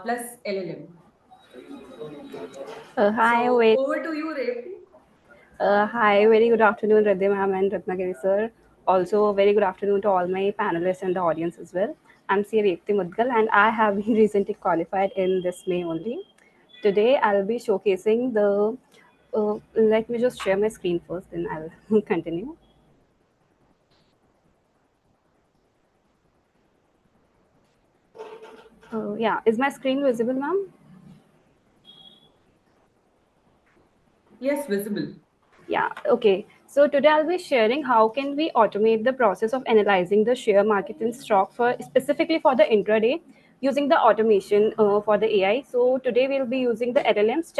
plus LLM. Hi, So wait. over to you, Revati. Hi, very good afternoon, Radhi ma'am and Ratnagiri sir. Also, very good afternoon to all my panelists and the audience as well. I'm C. Repti Mudgal and I have been recently qualified in this May only. Today, I'll be showcasing the. Let me just share my screen first, then I'll continue. Yeah, is my screen visible, ma'am? Yes, visible. Yeah, okay. So today I'll be sharing how can we automate the process of analyzing the share market and stock for specifically for the intraday using the automation for the AI. So today we'll be using the LLMs,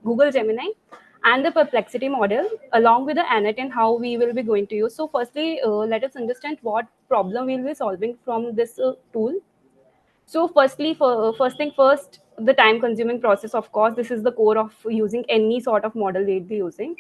Google Gemini, and the Perplexity model along with the Annette and how we will be going to use. So firstly, let us understand what problem we'll be solving from this tool. So, firstly, for first thing first, the time-consuming process. Of course, this is the core of using any sort of model we'll be using.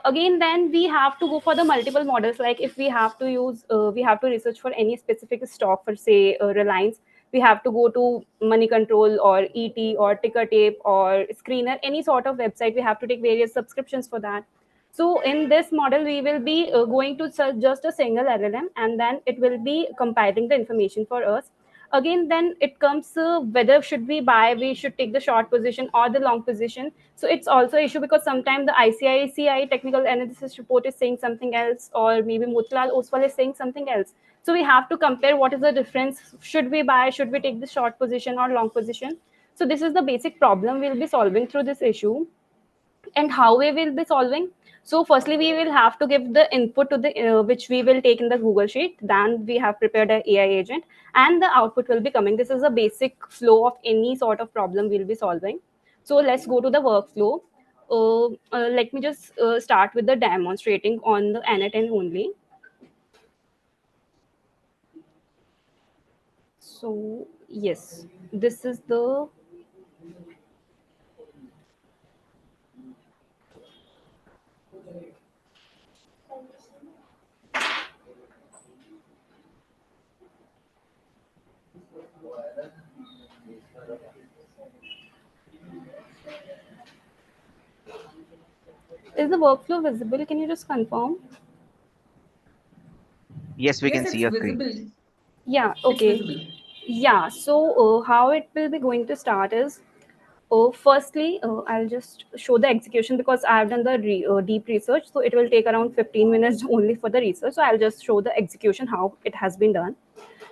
Again, then we have to go for the multiple models. Like if we have to use, we have to research for any specific stock, for say Reliance. We have to go to Money Control or ET or Ticker Tape or Screener, any sort of website. We have to take various subscriptions for that. So in this model, we will be going to search just a single LLM, and then it will be compiling the information for us. Again, then it comes whether should we buy, we should take the short position or the long position. So it's also issue because sometimes the ICICI technical analysis report is saying something else, or maybe Motilal Oswal is saying something else. So we have to compare what is the difference. Should we buy, should we take the short position or long position? So this is the basic problem we'll be solving through this issue. And how we will be solving? So firstly we will have to give the input to the which we will take in the Google sheet. Then we have prepared an AI agent, and the output will be coming. This is a basic flow of any sort of problem we'll be solving. So let's go to the workflow. Let me just start with the demonstrating on the N10 only. So yes, this is the Is the workflow visible? Can you just confirm? Yes, we Yes, can see it's your screen. visible. Yeah, It's okay. visible. Yeah, so how it will be going to start is, firstly, I'll just show the execution because I have done the deep research. So it will take around 15 minutes only for the research. So I'll just show the execution, how it has been done.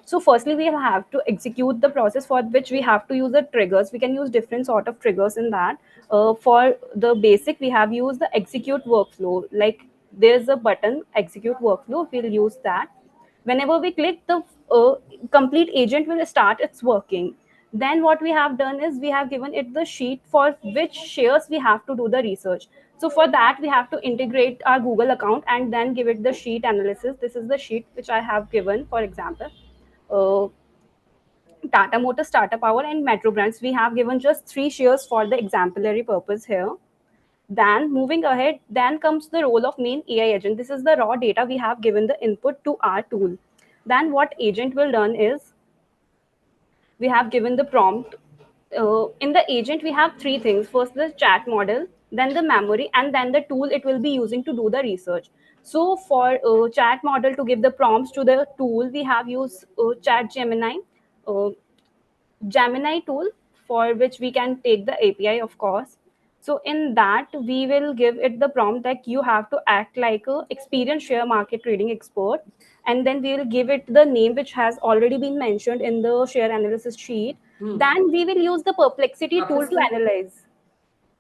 So firstly, we have to execute the process, for which we have to use the triggers. We can use different sort of triggers in that. For the basic, we have used the execute workflow. Like there's a button, execute workflow. We'll use that. Whenever we click, the complete agent will start its working. Then what we have done is we have given it the sheet for which shares we have to do the research. So for that, we have to integrate our Google account and then give it the sheet analysis. This is the sheet which I have given, for example. uh, Tata Motors, Tata Power, and Metro Brands. We have given just 3 shares for the exemplary purpose here. Then moving ahead, then comes the role of main AI agent. This is the raw data we have given the input to our tool. Then what agent will done is we have given the prompt. In the agent, we have 3 things. First, the chat model, then the memory, and then the tool it will be using to do the research. So for chat model to give the prompts to the tool, we have used Chat Gemini. Uh, Gemini tool, for which we can take the API, of course. So in that, we will give it the prompt that you have to act like a experienced share market trading expert. And then we will give it the name which has already been mentioned in the share analysis sheet. Then we will use the perplexity tool to analyze.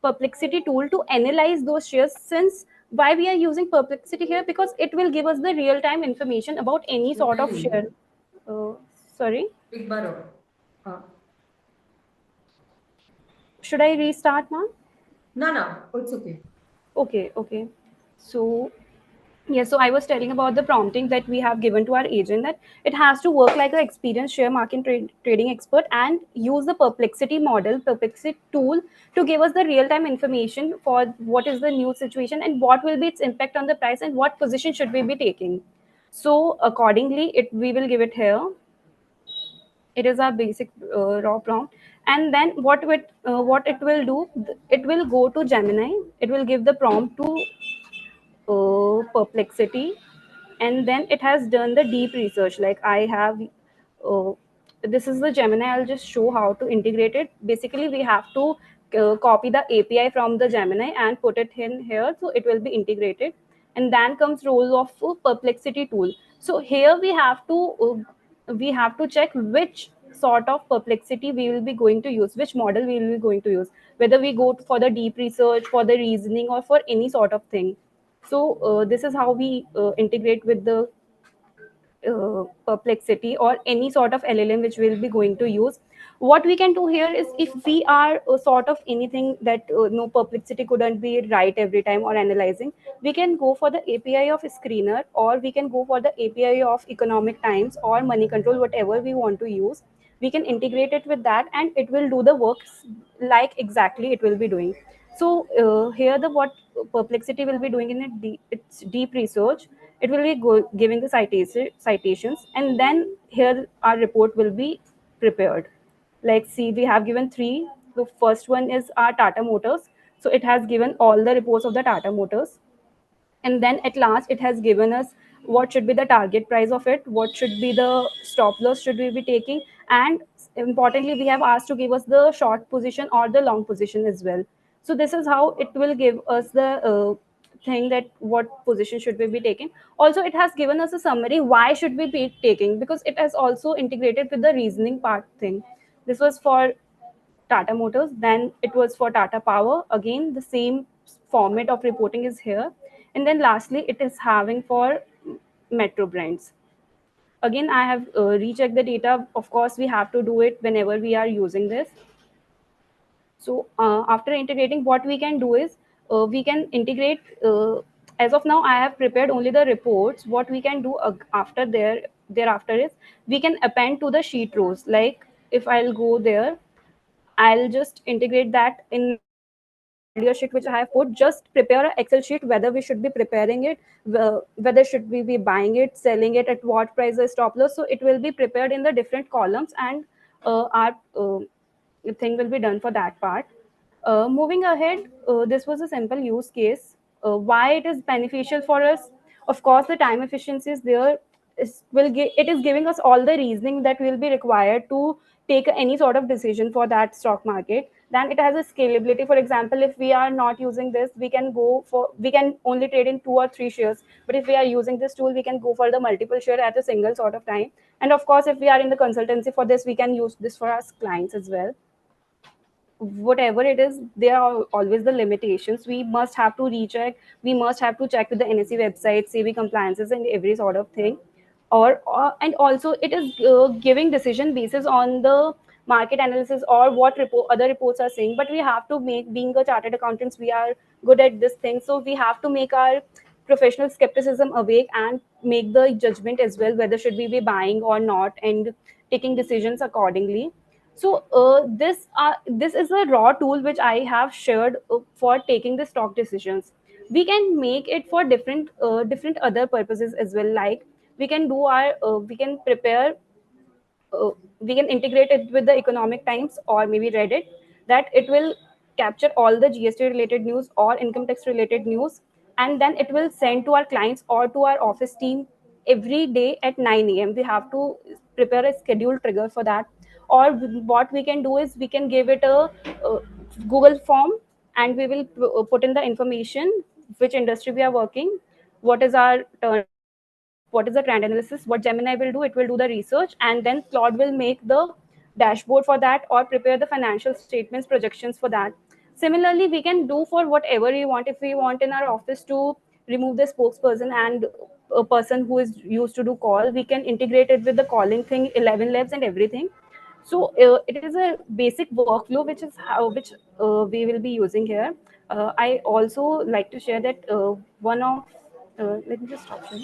Perplexity tool to analyze those shares. Since why we are using perplexity here, because it will give us the real time information about any sort of share. uh, Sorry, Big Baro. should I restart now? No, it's okay. Okay. So, yes, so I was telling about the prompting that we have given to our agent, that it has to work like an experienced share market trading expert and use the perplexity model, perplexity tool to give us the real time information for what is the new situation and what will be its impact on the price and what position should we be taking. So, accordingly, we will give it here. It is our basic raw prompt. And then what it will do, it will go to Gemini. It will give the prompt to perplexity, and then it has done the deep research. Like I have uh, this is the Gemini. I'll just show how to integrate it. Basically, we have to copy the API from the Gemini and put it in here, so it will be integrated. And then comes role of perplexity tool. So here we have to check which sort of perplexity we will be going to use, which model we will be going to use, whether we go for the deep research, for the reasoning, or for any sort of thing. So this is how we integrate with the perplexity or any sort of LLM which we'll be going to use. What we can do here is, if we are sort of anything that no, perplexity couldn't be right every time or analyzing, we can go for the API of screener, or we can go for the API of economic times or money control, whatever we want to use. We can integrate it with that and it will do the works like exactly it will be doing. So here the what perplexity will be doing in its deep research, it will be giving the citations, and then here our report will be prepared. Like, see, we have given 3. The first one is our Tata Motors, so it has given all the reports of the Tata Motors. And then at last it has given us what should be the target price of it, what should be the stop loss should we be taking, and importantly we have asked to give us the short position or the long position as well. So this is how it will give us the thing that what position should we be taking. Also, it has given us a summary why should we be taking, because it has also integrated with the reasoning part thing. This was for Tata Motors. Then it was for Tata Power. Again, the same format of reporting is here. And then lastly, it is having for Metro Brands. Again, I have rechecked the data. Of course, we have to do it whenever we are using this. So after integrating, what we can do is we can integrate. As of now, I have prepared only the reports. What we can do thereafter is we can append to the sheet rows. Like if I'll go there, I'll just integrate that in my earlier sheet which I have put. Just prepare an Excel sheet whether we should be preparing it, whether should we be buying it, selling it, at what price is stop loss. So it will be prepared in the different columns, and our thing will be done for that part. Moving ahead, this was a simple use case. why it is beneficial for us. Of course, the time efficiency is there. It is giving us all the reasoning that will be required to take any sort of decision for that stock market. Then it has a scalability. For example, if we are not using this, we can only trade in 2 or 3 shares. But if we are using this tool, we can go for the multiple share at a single sort of time. And of course, if we are in the consultancy for this, we can use this for our clients as well. Whatever it is, there are always the limitations. We must have to recheck, we must have to check with the NSE website, CV compliances and every sort of thing. Or and also it is giving decision basis on the market analysis or what other reports are saying. But we have to make, being a chartered accountants, we are good at this thing, so we have to make our professional skepticism awake and make the judgment as well, whether should we be buying or not, and taking decisions accordingly. So this is a raw tool which I have shared for taking the stock decisions. We can make it for different other purposes as well. Like we can do our we can prepare we can integrate it with the Economic Times or maybe Reddit, that it will capture all the GST related news or income tax related news, and then it will send to our clients or to our office team every day at 9 a.m. We have to prepare a schedule trigger for that. Or what we can do is we can give it a Google form, and we will put in the information, which industry we are working, what is our turnover, what is the trend analysis. What Gemini will do, it will do the research, and then Claude will make the dashboard for that or prepare the financial statements projections for that. Similarly, we can do for whatever we want. If we want in our office to remove the spokesperson and a person who is used to do call, we can integrate it with the calling thing, 11 labs and everything. So it is a basic workflow which we will be using here. I also like to share that one of let me just stop here,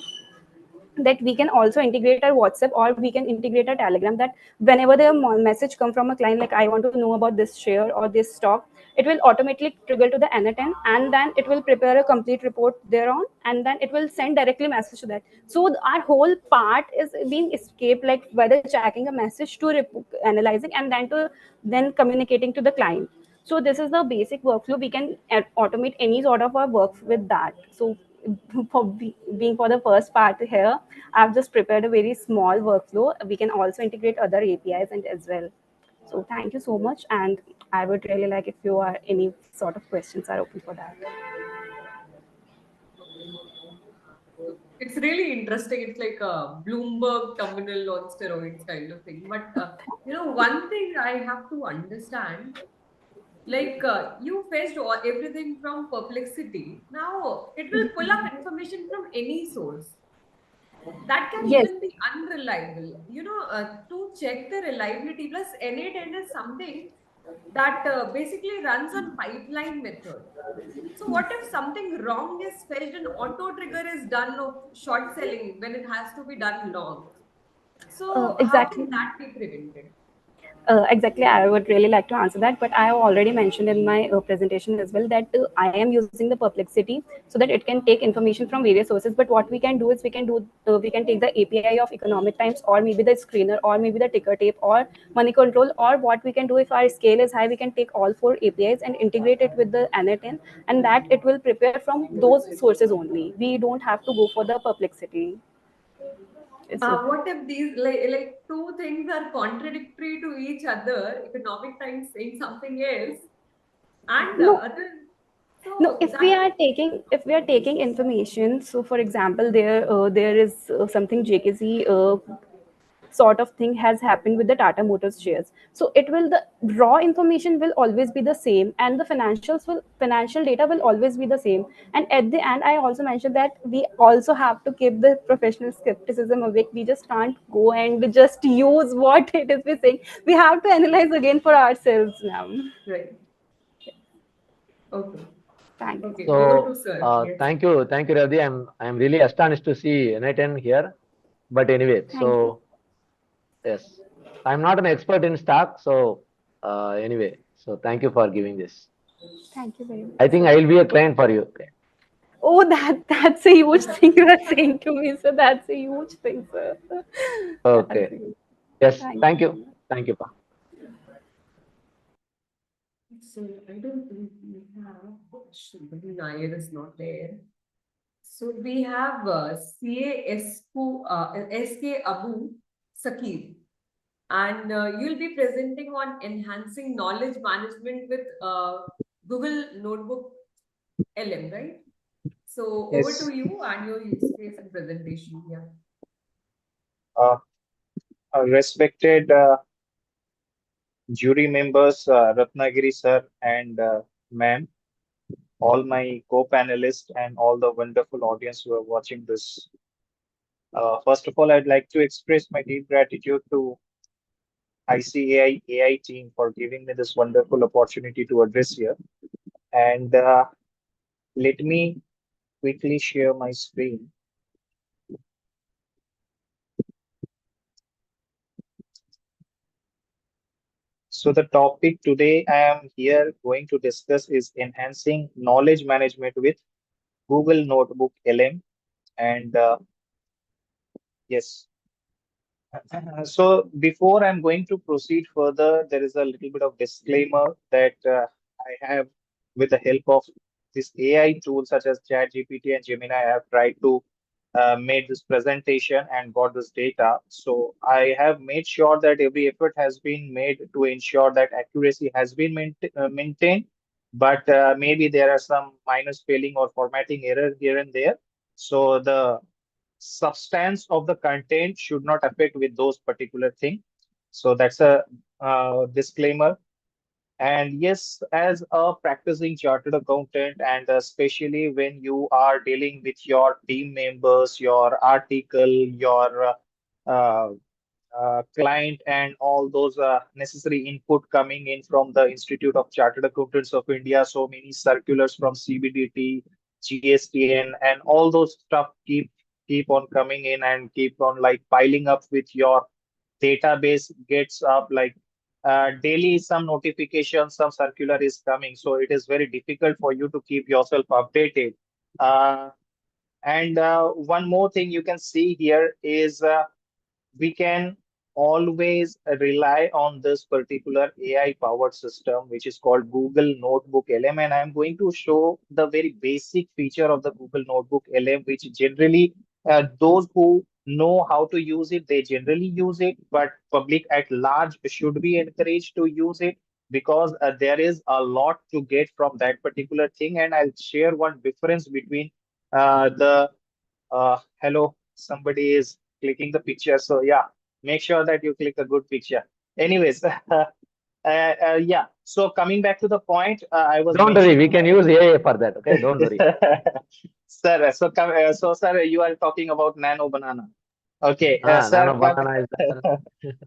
that we can also integrate our WhatsApp or we can integrate our Telegram, that whenever the message come from a client like I want to know about this share or this stock, it will automatically trigger to the N10, and then it will prepare a complete report thereon, and then it will send directly message to that. So our whole part is being escaped, like whether checking a message to analyzing and then communicating to the client. So this is the basic workflow. We can automate any sort of our work with that. So being for the first part here, I've just prepared a very small workflow. We can also integrate other APIs and as well. So thank you so much, and I would really like if you are any sort of questions are open for that. It's really interesting. It's like a Bloomberg terminal on steroids kind of thing. But one thing I have to understand, like you fetched everything from Perplexity. Now it will pull up information from any source. That can Yes. even be unreliable. To check the reliability, plus N8N is something that basically runs on pipeline method. So what if something wrong is fetched and auto trigger is done of short selling when it has to be done long? So how can Exactly. that be prevented? Exactly, I would really like to answer that, but I have already mentioned in my presentation as well that I am using the Perplexity so that it can take information from various sources. But what we can do is we can take the API of Economic Times or maybe the screener or maybe the ticker tape or money control, or what we can do if our scale is high, we can take all 4 APIs and integrate it with the N10, and that it will prepare from those sources only. We don't have to go for the Perplexity. What if these like two things are contradictory to each other? Economic Times saying something else, and No, other. So no, that if we are taking information, so for example, there is something JKC sort of thing has happened with the Tata Motors shares. So it will, the raw information will always be the same, and the financial data will always be the same. And at the end, I also mentioned that we also have to keep the professional skepticism awake. We just can't go and just use what it is we're saying. We have to analyze again for ourselves now. right. Okay. Thank you. Okay. Over to So sir. Yes. thank you, Ravi. I'm really astonished to see N10 here. But anyway, Thank you. so yes, I'm not an expert in stock. So anyway, so thank you for giving this. Thank you very much, I think sir. I will be a client for you. Okay. Oh, that's a huge thing you are saying to me, sir. That's a huge thing, sir. That's a Okay. huge. Yes. Thank Thank you. you. Thank you. Pa. So I don't think we have. Nair is not there. So we have SK Abu Sakir, and you'll be presenting on enhancing knowledge management with Google Notebook LM, right? So over to you and your use case and presentation. Yeah. Uh, Respected jury members, Ratnagiri sir and ma'am, all my co-panelists and all the wonderful audience who are watching this. First of all, I'd like to express my deep gratitude to ICAI AI team for giving me this wonderful opportunity to address here. And let me quickly share my screen. So the topic today I am here going to discuss is enhancing knowledge management with Google Notebook LM. And yes, so before I'm going to proceed further, there is a little bit of disclaimer that I have, with the help of this AI tools such as ChatGPT and Gemini, I have tried to made this presentation and got this data. So I have made sure that every effort has been made to ensure that accuracy has been maintained, but maybe there are some minor spelling or formatting error here and there. So the substance of the content should not affect with those particular thing. So that's a disclaimer. And yes, as a practicing chartered accountant, and especially when you are dealing with your team members, your article, your uh, client, and all those necessary input coming in from the Institute of Chartered Accountants of India, so many circulars from CBDT, GSTN, and all those stuff keep on coming in and keep on like piling up with your database gets up like daily some notification, some circular is coming. So it is very difficult for you to keep yourself updated. And one more thing you can see here is we can always rely on this particular AI powered system, which is called Google Notebook LM. And I'm going to show the very basic feature of the Google Notebook LM, which generally those who know how to use it, they generally use it, but public at large should be encouraged to use it because there is a lot to get from that particular thing. And I'll share one difference between the hello, somebody is clicking the picture. So yeah, make sure that you click a good picture. Anyways, yeah. So coming back to the point, I was Don't worry, we mentioning. can use AI for that. Okay, don't worry. Sir, so sir, you are talking about nano banana. Okay, Nano banana is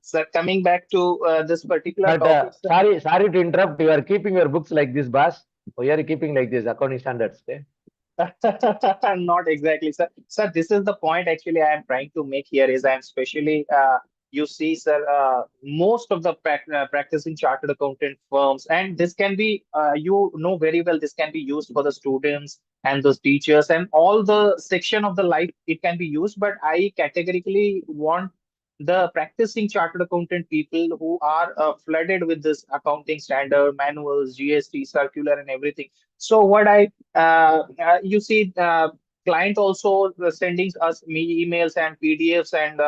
sir, coming back to this particular but topic, sir. sorry to interrupt. You are keeping your books like this, boss. We are keeping like this accounting standards. Okay. Not exactly, sir. Sir, this is the point actually I am trying to make here is I am especially, you see, sir, most of the practicing chartered accountant firms, and this can be, you know very well, this can be used for the students and those teachers and all the section of the life it can be used. But I categorically want the practicing chartered accountant people who are flooded with this accounting standard, manuals, GST, circular, and everything. So what you see, client also sending us me emails and PDFs and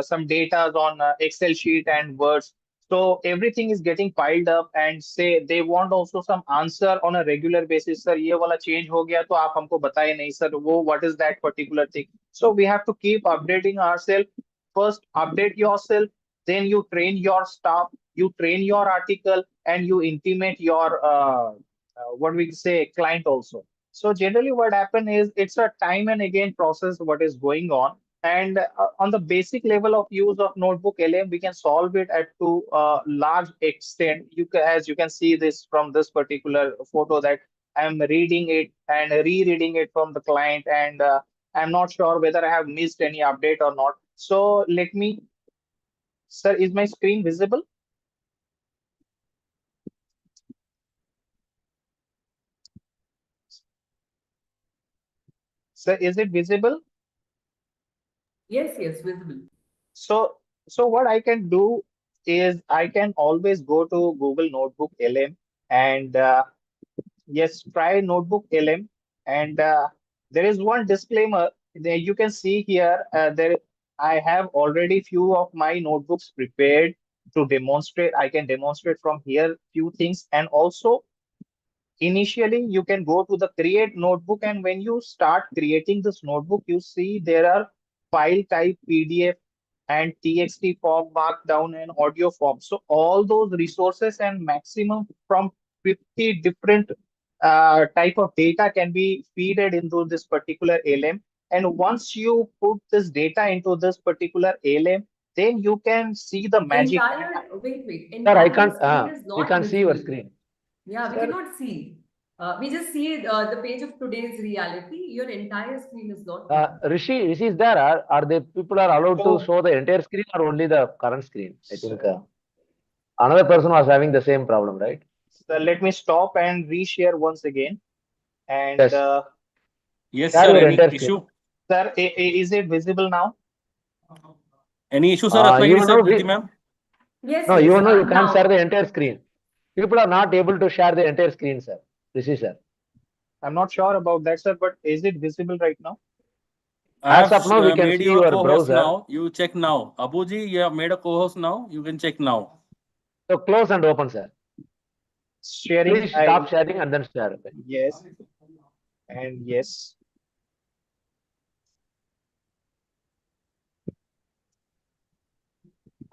some data on Excel sheet and Words. So everything is getting piled up and say they want also some answer on a regular basis. Sir, ये वाला change हो गया तो आप हमको बताए नहीं sir. वो what is that particular thing? So we have to keep updating ourselves. First, update yourself. Then you train your staff. You train your article and you intimate your what we say client also. So generally what happen is it's a time and again process what is going on. And on the basic level of use of notebook LM, we can solve it at to large extent. As you can see this from this particular photo that I'm reading it and rereading it from the client, and I'm not sure whether I have missed any update or not. So let me, sir, is my screen visible? Sir, is it visible? Yes, visible. So what I can do is I can always go to Google Notebook LM And yes, try NotebookLM. And there is one disclaimer there you can see here. I have already few of my notebooks prepared to demonstrate. I can demonstrate from here few things. And also, initially, you can go to the create notebook, and when you start creating this notebook, you see there are file type PDF and TXT form, markdown, and audio form. So all those resources and maximum from 50 different type of data can be feeded into this particular LM. And once you put this data into this particular LM, then you can see the magic. Wait. Sir, I Entire can't. screen is We not can't see your visible. screen. Yeah, we Sir, cannot see. We just see the page of today's reality. Your entire screen is not Rishi is there. Are the people are allowed to so show the entire screen or only the current screen? I think another person was having the same problem, right? so let me stop and reshare once again. And Yes. Yes, Share sir. your Any entire screen. issue? sir, is it visible now? Any issue, sir? Ratnagiri Even sir, now, Preeti ma'am? Yes, no, yes. even now you can't share Now, the entire screen. People are not able to share the entire screen, sir. Rishi sir. I'm not sure about that, sir, but is it visible right now? I As have of now, we can made see you a your co-host browser. now. You check now. Abuji, you have made a co-host now. You can check now. So close and open, sir. Sharing, Please stop sharing and then share. yes, and yes.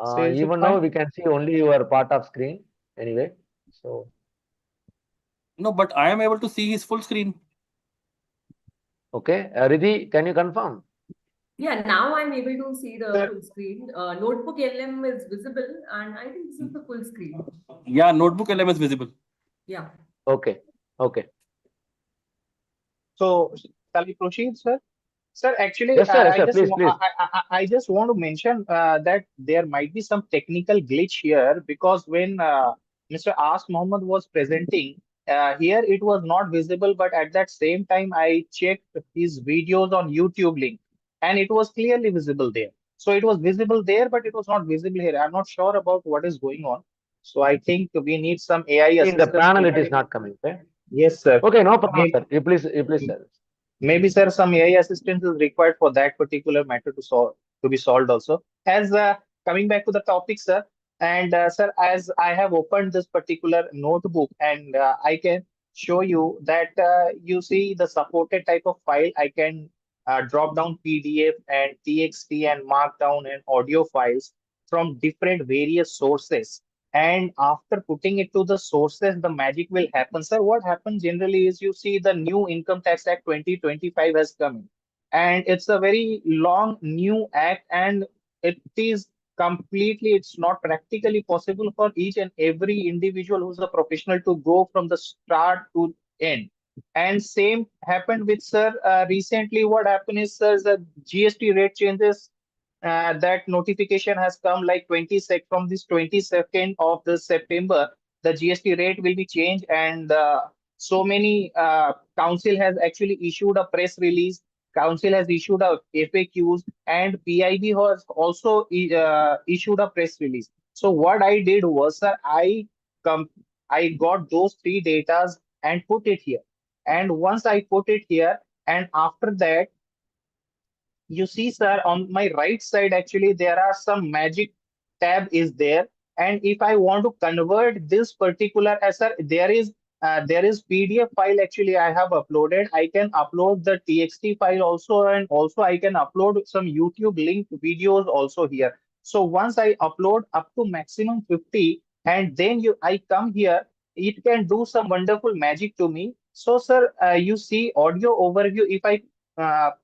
So is it Even now fine? we can see only your part of screen. Anyway, so No, but I am able to see his full screen. okay. Riddhi, can you confirm? yeah, now I'm able to see the Sir, full screen. Notebook LM is visible, and I think this is the full screen. Yeah, NotebookLM is visible. Yeah. Okay. Okay. so shall we proceed, sir? Sir, actually, Yes, sir. Yes, sir. Please, please. I just want to mention that there might be some technical glitch here, because when Mr. Ask Mohammed was presenting, here it was not visible, but at that same time, I checked his videos on YouTube link, and it was clearly visible there. So it was visible there, but it was not visible here. I'm not sure about what is going on. So I think we need some AI In the assistance panel, it is regarding. not coming. Okay. Yes, sir. Okay. No problem, Maybe, sir. You please, sir. maybe, sir, some AI assistance is required for that particular matter to solve, to be solved also. As coming back to the topic, sir, and sir, as I have opened this particular notebook, and I can show you that you see the supported type of file. I can drop down PDF and TXT and markdown and audio files from different various sources. And after putting it to the sources, the magic will happen. Sir, what happens generally is you see the new Income Tax Act 2025 has come in. And it's a very long new act, and it is completely, it's not practically possible for each and every individual who's a professional to go from the start to end. And same happened with, sir, recently what happened is, sir, the GST rate changes, that notification has come like from this 22nd of this September, the GST rate will be changed. And so many council has actually issued a press release. Council has issued a FAQs, and PIB has also issued a press release. So what I did was, sir, com- I got those three datas and put it here. And once I put it here, and after that, you see, sir, on my right side, actually, there are some magic tab is there. And if I want to convert this particular, sir, there is PDF file actually I have uploaded. I can upload the TXT file also, and also I can upload some YouTube link videos also here. So once I upload up to maximum 50, and then I come here, it can do some wonderful magic to me. So, sir, you see audio overview. If I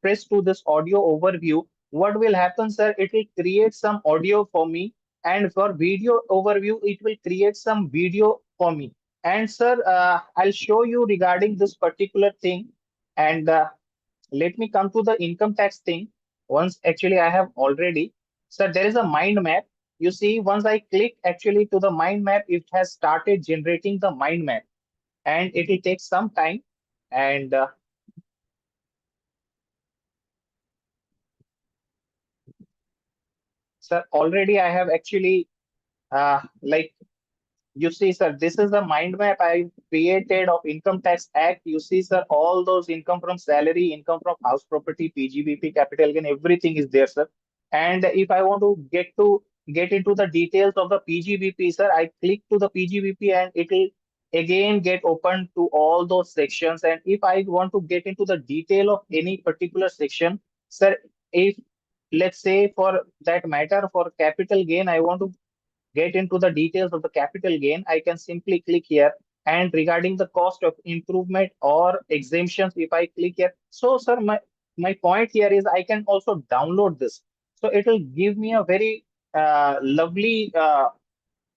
press to this audio overview, what will happen, sir? It will create some audio for me, and for video overview, it will create some video for me. And sir, I'll show you regarding this particular thing. And let me come to the income tax thing. Once actually I have already, sir, there is a mind map. You see, once I click actually to the mind map, it has started generating the mind map, and it will take some time. And sir, already I have actually like You see, sir, this is the mind map I created of Income Tax Act. You see, sir, all those income from salary, income from house property, PGBP, capital gain, everything is there, sir. And if I want to get into the details of the PGBP, sir, I click to the PGBP and it will again get open to all those sections. And if I want to get into the detail of any particular section, sir, if let's say for that matter for capital gain, I want to get into the details of the capital gain, I can simply click here. And regarding the cost of improvement or exemptions, if I click here, so sir, my point here is I can also download this. So it will give me a very lovely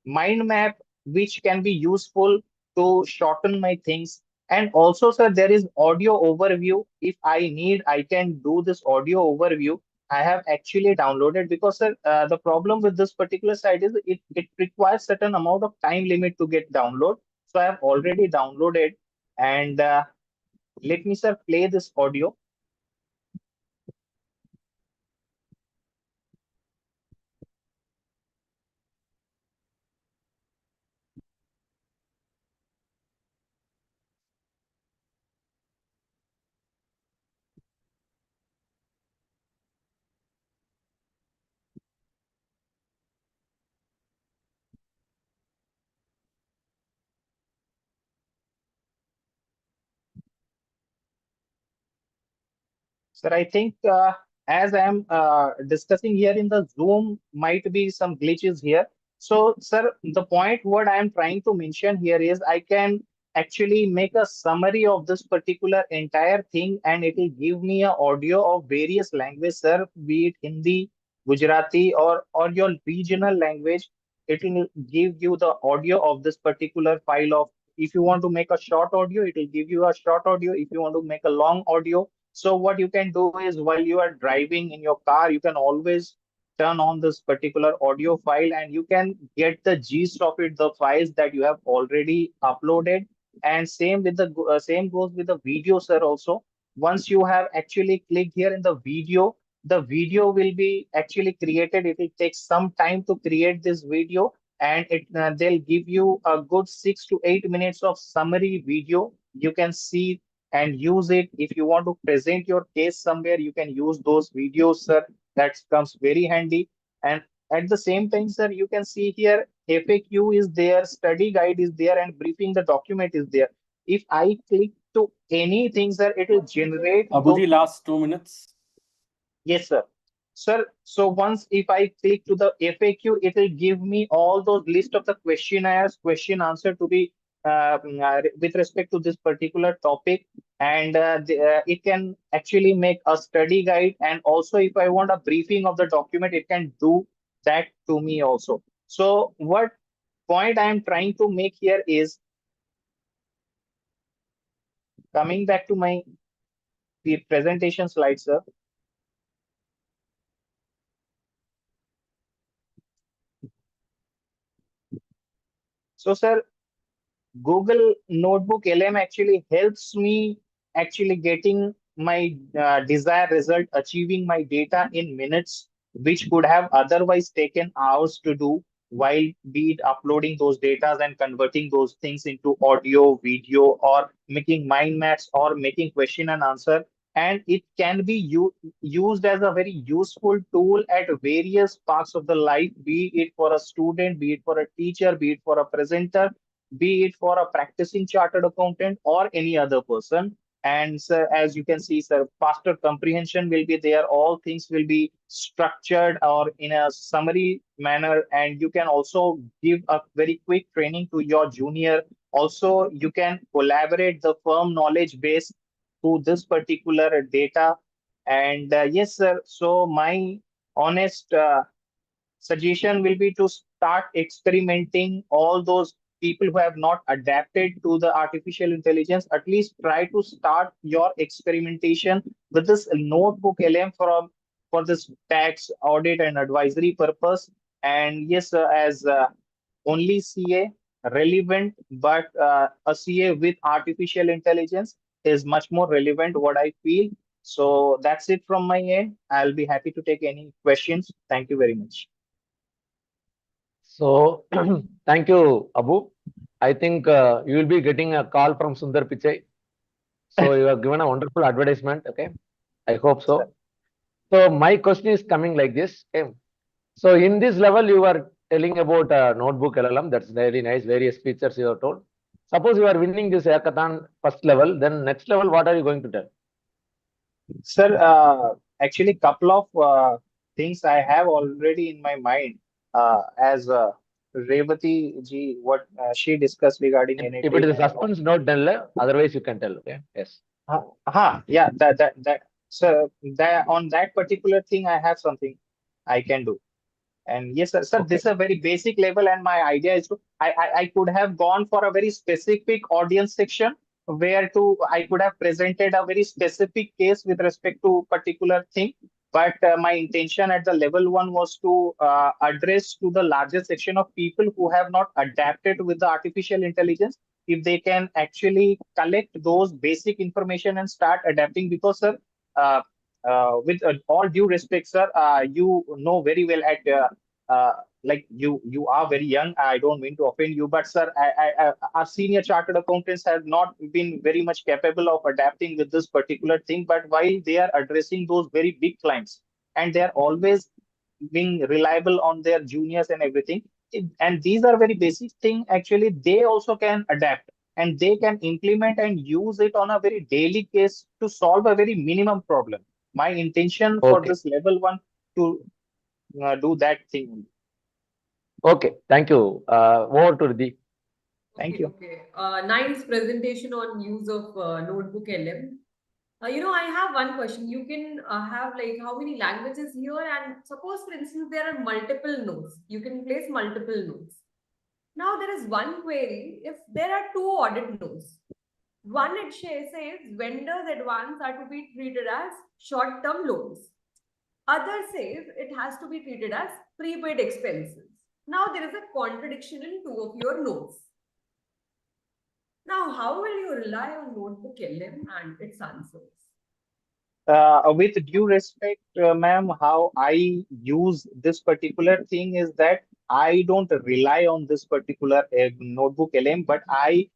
mind map which can be useful to shorten my things. And also, sir, there is audio overview. If I need, I can do this audio overview. I have actually downloaded because, sir, the problem with this particular site is it requires certain amount of time limit to get download. So I have already downloaded, and let me, sir, play this audio. Sir, I think as I am discussing here in the Zoom, might be some glitches here. So, sir, the point what I am trying to mention here is I can actually make a summary of this particular entire thing, and it will give me a audio of various languages, sir, be it Hindi, Gujarati, or your regional language. It will give you the audio of this particular file of. If you want to make a short audio, it will give you a short audio. If you want to make a long audio, so what you can do is while you are driving in your car, you can always turn on this particular audio file and you can get the gist of it, the files that you have already uploaded. And same with the same goes with the video, sir. Also, once you have actually clicked here in the video will be actually created. It will take some time to create this video, and they'll give you a good 6 to 8 minutes of summary video. You can see and use it. If you want to present your case somewhere, you can use those videos, sir. That comes very handy. And at the same time, sir, you can see here FAQ is there, study guide is there, and briefing the document is there. If I click to anything, sir, it will generate Abuji, last 2 minutes. Yes, sir. Sir, so once if I click to the FAQ, it will give me all those list of the questionnaires, question answer to be with respect to this particular topic. And it can actually make a study guide. And also, if I want a briefing of the document, it can do that to me also. So what point I am trying to make here is coming back to my the presentation slide, sir. So, sir, Google Notebook LM actually helps me actually getting my desired result, achieving my data in minutes, which could have otherwise taken hours to do while be it uploading those data and converting those things into audio, video, or making mind maps or making question and answer. And it can be used as a very useful tool at various parts of the life, be it for a student, be it for a teacher, be it for a presenter, be it for a practicing chartered accountant or any other person. And sir, as you can see, sir, faster comprehension will be there. All things will be structured or in a summary manner. And you can also give a very quick training to your junior. Also, you can collaborate the firm knowledge base to this particular data. And yes, sir. So my honest suggestion will be to start experimenting. All those people who have not adapted to the artificial intelligence, at least try to start your experimentation with this notebook LM for this tax audit and advisory purpose. And yes, as only CA relevant, but a CA with artificial intelligence is much more relevant, what I feel. So that's it from my end. I'll be happy to take any questions. Thank you very much. So thank you, Abu. I think you will be getting a call from Sundar Pichai. So you have given a wonderful advertisement. Okay, I hope so. So my question is coming like this. Okay. So in this level, you are telling about notebook LLM. That's very nice. Various features you have told. Suppose you are winning this hackathon first level, then next level, what are you going to tell? Sir, actually, couple of things I have already in my mind as Revati ji, what she discussed regarding If it anything. is a suspense, don't tell. Otherwise, you can tell. Okay. Yes. Yeah, that. So that on that particular thing, I have something I can do. And yes, sir, Okay. this is a very basic level, and my idea is to I could have gone for a very specific audience section where to I could have presented a very specific case with respect to particular thing. But my intention at the level one was to address to the larger section of people who have not adapted with the artificial intelligence. If they can actually collect those basic information and start adapting, because sir, with all due respect, sir, you know very well at like you are very young. I don't mean to offend you, but sir, our senior chartered accountants have not been very much capable of adapting with this particular thing. But while they are addressing those very big clients, and they are always being reliable on their juniors and everything, and these are very basic thing. Actually, they also can adapt and they can implement and use it on a very daily case to solve a very minimum problem. My intention for Okay. this level one to do that thing only. Okay. Thank you. Over to Riddhi. Thank you. Okay. Nice presentation on use of Notebook LM. I have one question. You can have like how many languages here, and suppose, for instance, there are multiple nodes. You can place multiple nodes. Now there is one query. If there are two audit nodes, one it says vendors advance are to be treated as short-term loans. Other says it has to be treated as prepaid expenses. Now there is a contradiction in two of your nodes. Now, how will you rely on Notebook LM and its answers? With due respect, ma'am, how I use this particular thing is that I don't rely on this particular notebook LM, but I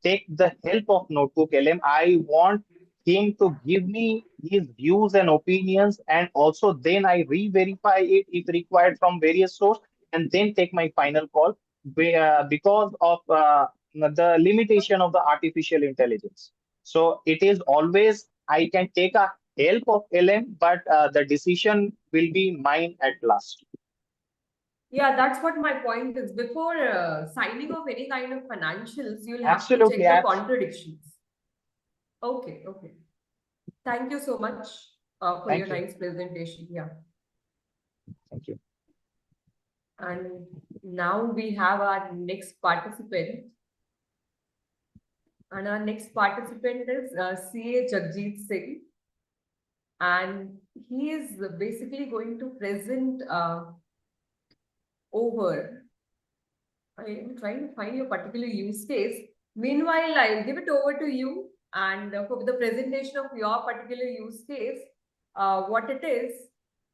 take the help of notebook LM. I want him to give me his views and opinions, and also then I re-verify it if required from various source, and then take my final call because of the limitation of the artificial intelligence. So it is always I can take a help of LM, but the decision will be mine at last. Yeah, that's what my point is. Before signing off any kind of financials, you'll have Absolutely, to check the contradictions. Okay, okay. Thank you so much for Thank your you. nice presentation. Yeah. Thank you. And now we have our next participant. And our next participant is CA Jagjit Singh. And he is basically going to present over. I am trying to find your particular use case. Meanwhile, I'll give it over to you and for the presentation of your particular use case, what it is,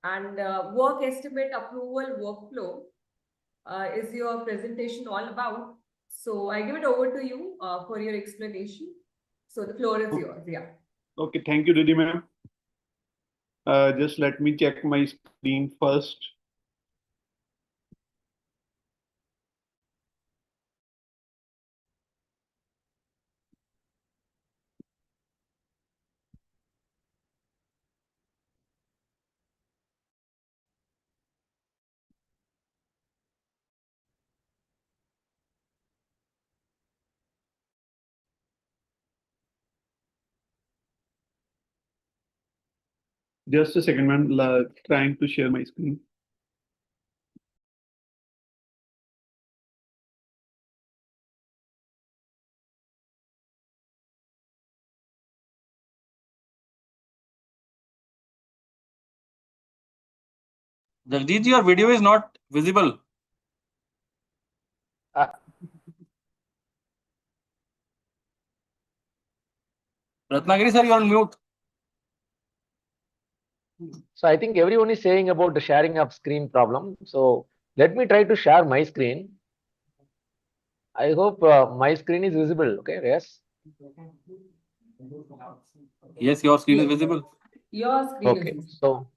and work estimate approval workflow is your presentation all about. So I give it over to you for your explanation. So the floor is yours. Yeah. Okay, thank you, Riddhi ma'am. Just let me check my screen first. Just a second, ma'am. Trying to share my screen. Jagdish, your video is not visible. Ratnagiri sir, you are on mute. So I think everyone is saying about the sharing of screen problem. So Let me try to share my screen. I hope my screen is visible. Okay, yes. Yes, your screen is visible. Your screen Okay, is so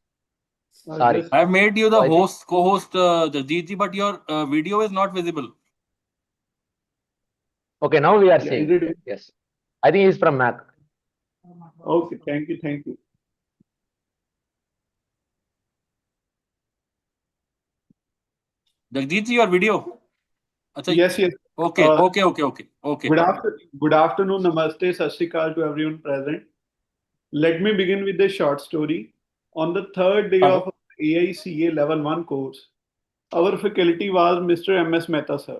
sorry. Just I have made you the So I think- host, co-host, Jagjit, but your video is not visible. Okay, now we are yeah, seeing. is it Yes, I think he's from Mac. okay? Thank you, thank you. Jagjit, your video. Acha, Yes, yes. okay, Uh, okay. Good afternoon, namaste, sat sri akal to everyone present. Let me begin with a short story. On the third day of AICA Level 1 course, our faculty was Mr. M.S. Mehta, sir.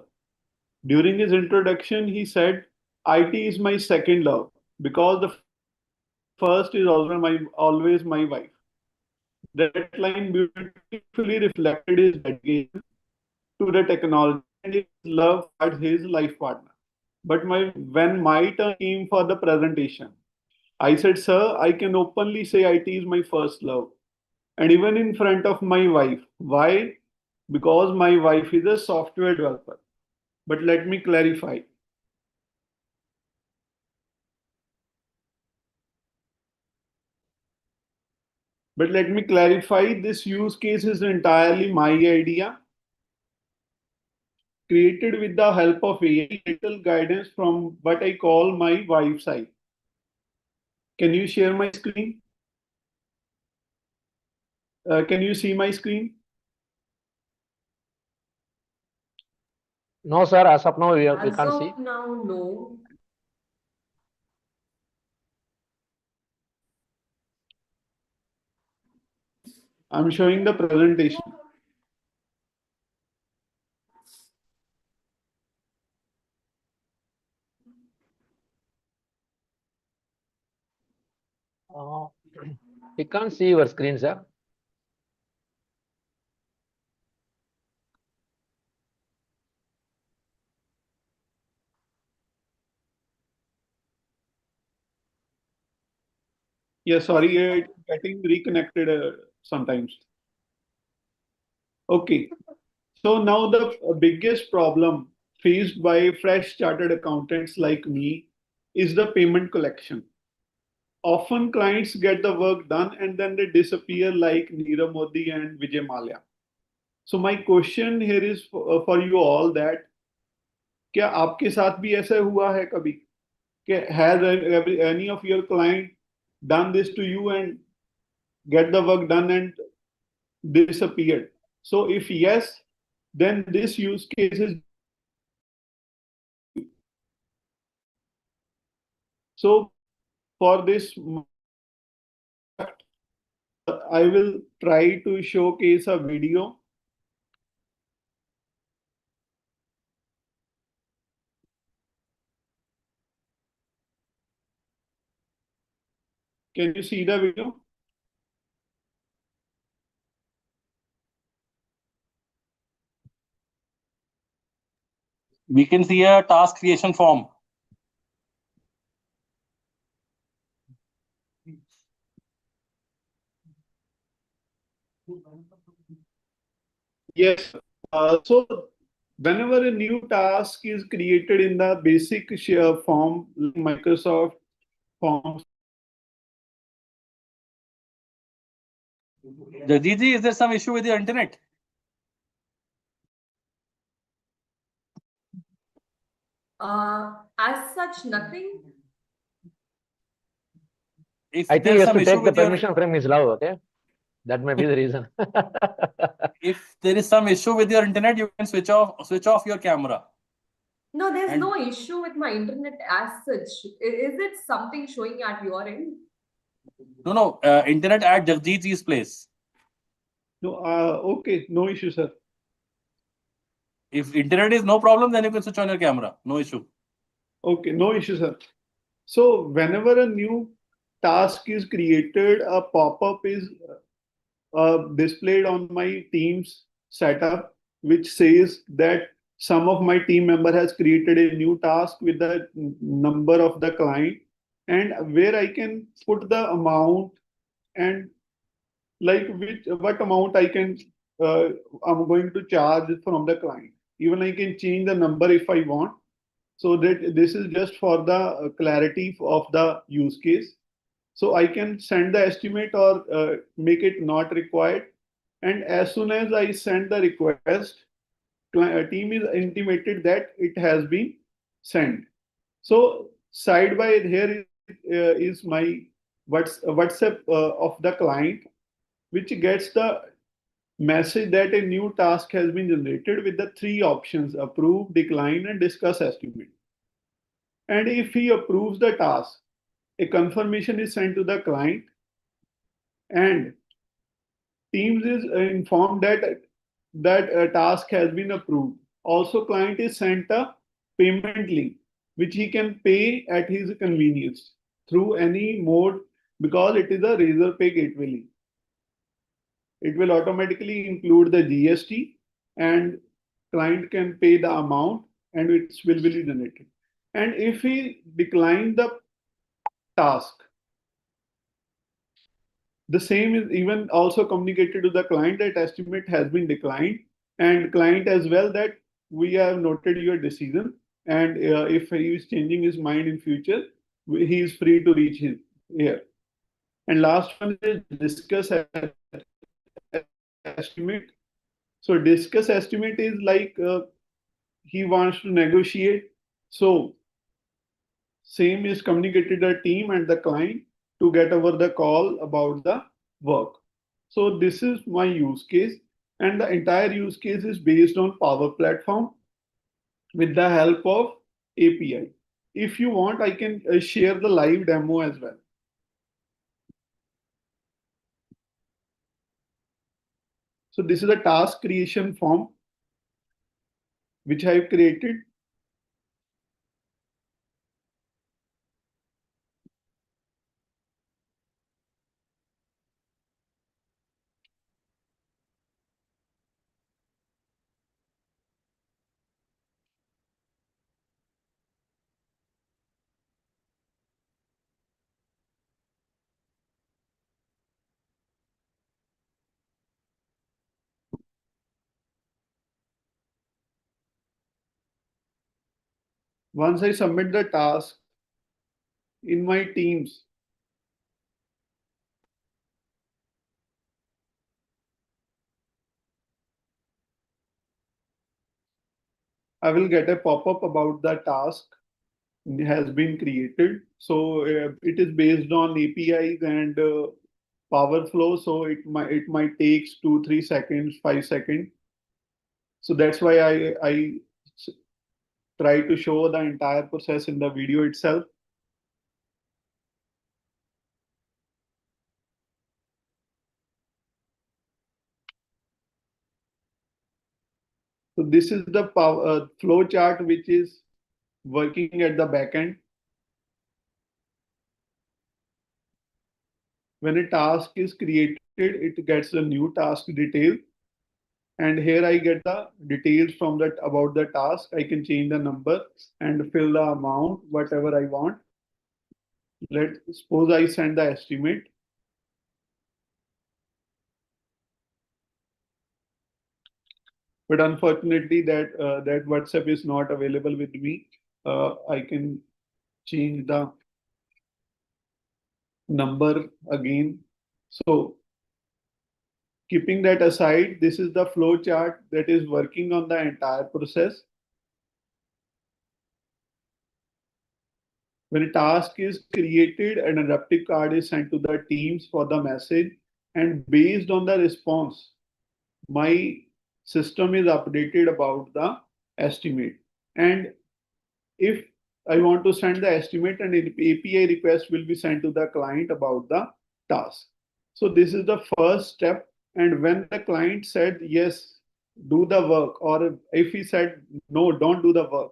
During his introduction, he said, IT is my second love because the first is always my wife. That line beautifully reflected his dedication to the technology and his love for his life partner. But when my turn came for the presentation, I said, sir, I can openly say IT is my first love. And even in front of my wife. Why? Because my wife is a software developer. But let me clarify. This use case is entirely my idea, created with the help of AI, little guidance from what I call my wife's side. Can you share my screen? Can you see my screen? No, sir. As of now, we as can't of see. now, no. I'm showing the presentation. We can't see your screen, sir. Yeah, sorry, it's getting reconnected sometimes. Okay, so now the biggest problem faced by fresh chartered accountants like me is the payment collection. Often clients get the work done and then they disappear like Nirav Modi and Vijay Mallya. So my question here is for you all that क्या आपके साथ भी ऐसा हुआ है कभी कि has any of your client done this to you and get the work done and disappeared? So if yes, then this use case is so for this I will try to showcase a video. Can you see the video? We can see a task creation form. Yes. So whenever a new task is created in the basic share form, like Microsoft Forms. Jagjit, is there some issue with your internet? As such, nothing. If I think he there's has some to issue take the with your permission from his love. Okay, that may be the reason. if there is some issue with your internet, you can switch off your camera. No, there's And- no issue with my internet as such. Is it something showing at your end? No, internet at Jagjit's place. No, okay, no issue, sir. If internet is no problem, then you can switch on your camera. No issue. Okay, no issue, sir. So whenever a new task is created, a pop-up is displayed on my Teams setup, which says that some of my team member has created a new task with the number of the client and where I can put the amount and like what amount I can I'm going to charge from the client. Even I can change the number if I want. So that this is just for the clarity of the use case. So I can send the estimate or make it not required. And as soon as I send the request, team is intimated that it has been sent. So side by here is my WhatsApp of the client, which gets the message that a new task has been generated with the three options: approve, decline, and discuss estimate. And if he approves the task, a confirmation is sent to the client, and Teams is informed that a task has been approved. Also, client is sent a payment link, which he can pay at his convenience through any mode because it is a Razorpay gateway link. It will automatically include the GST, and client can pay the amount and it will be generated. And if he decline the task, the same is even also communicated to the client that estimate has been declined, and client as well that we have noted your decision, and if he is changing his mind in future, he is free to reach his here. And last one is discuss estimate. So discuss estimate is like he wants to negotiate. So same is communicated to the team and the client to get over the call about the work. So this is my use case, and the entire use case is based on Power Platform with the help of API. If you want, I can share the live demo as well. So this is a task creation form which I have created. Once I submit the task in my Teams, I will get a pop-up about the task has been created. So it is based on APIs and power flow. So it might takes 2-3 seconds, 5 seconds. So that's why I try to show the entire process in the video itself. So this is the flow chart which is working at the back end. When a task is created, it gets a new task detail. And here I get the details from that about the task. I can change the number and fill the amount, whatever I want. Let's suppose I send the estimate. But unfortunately, that WhatsApp is not available with me. I can change the number again. So keeping that aside, this is the flow chart that is working on the entire process. When a task is created, an adaptive card is sent to the teams for the message, and based on the response, my system is updated about the estimate. And if I want to send the estimate, and an API request will be sent to the client about the task. So this is the first step. And when the client said, yes, do the work, or if he said, no, don't do the work.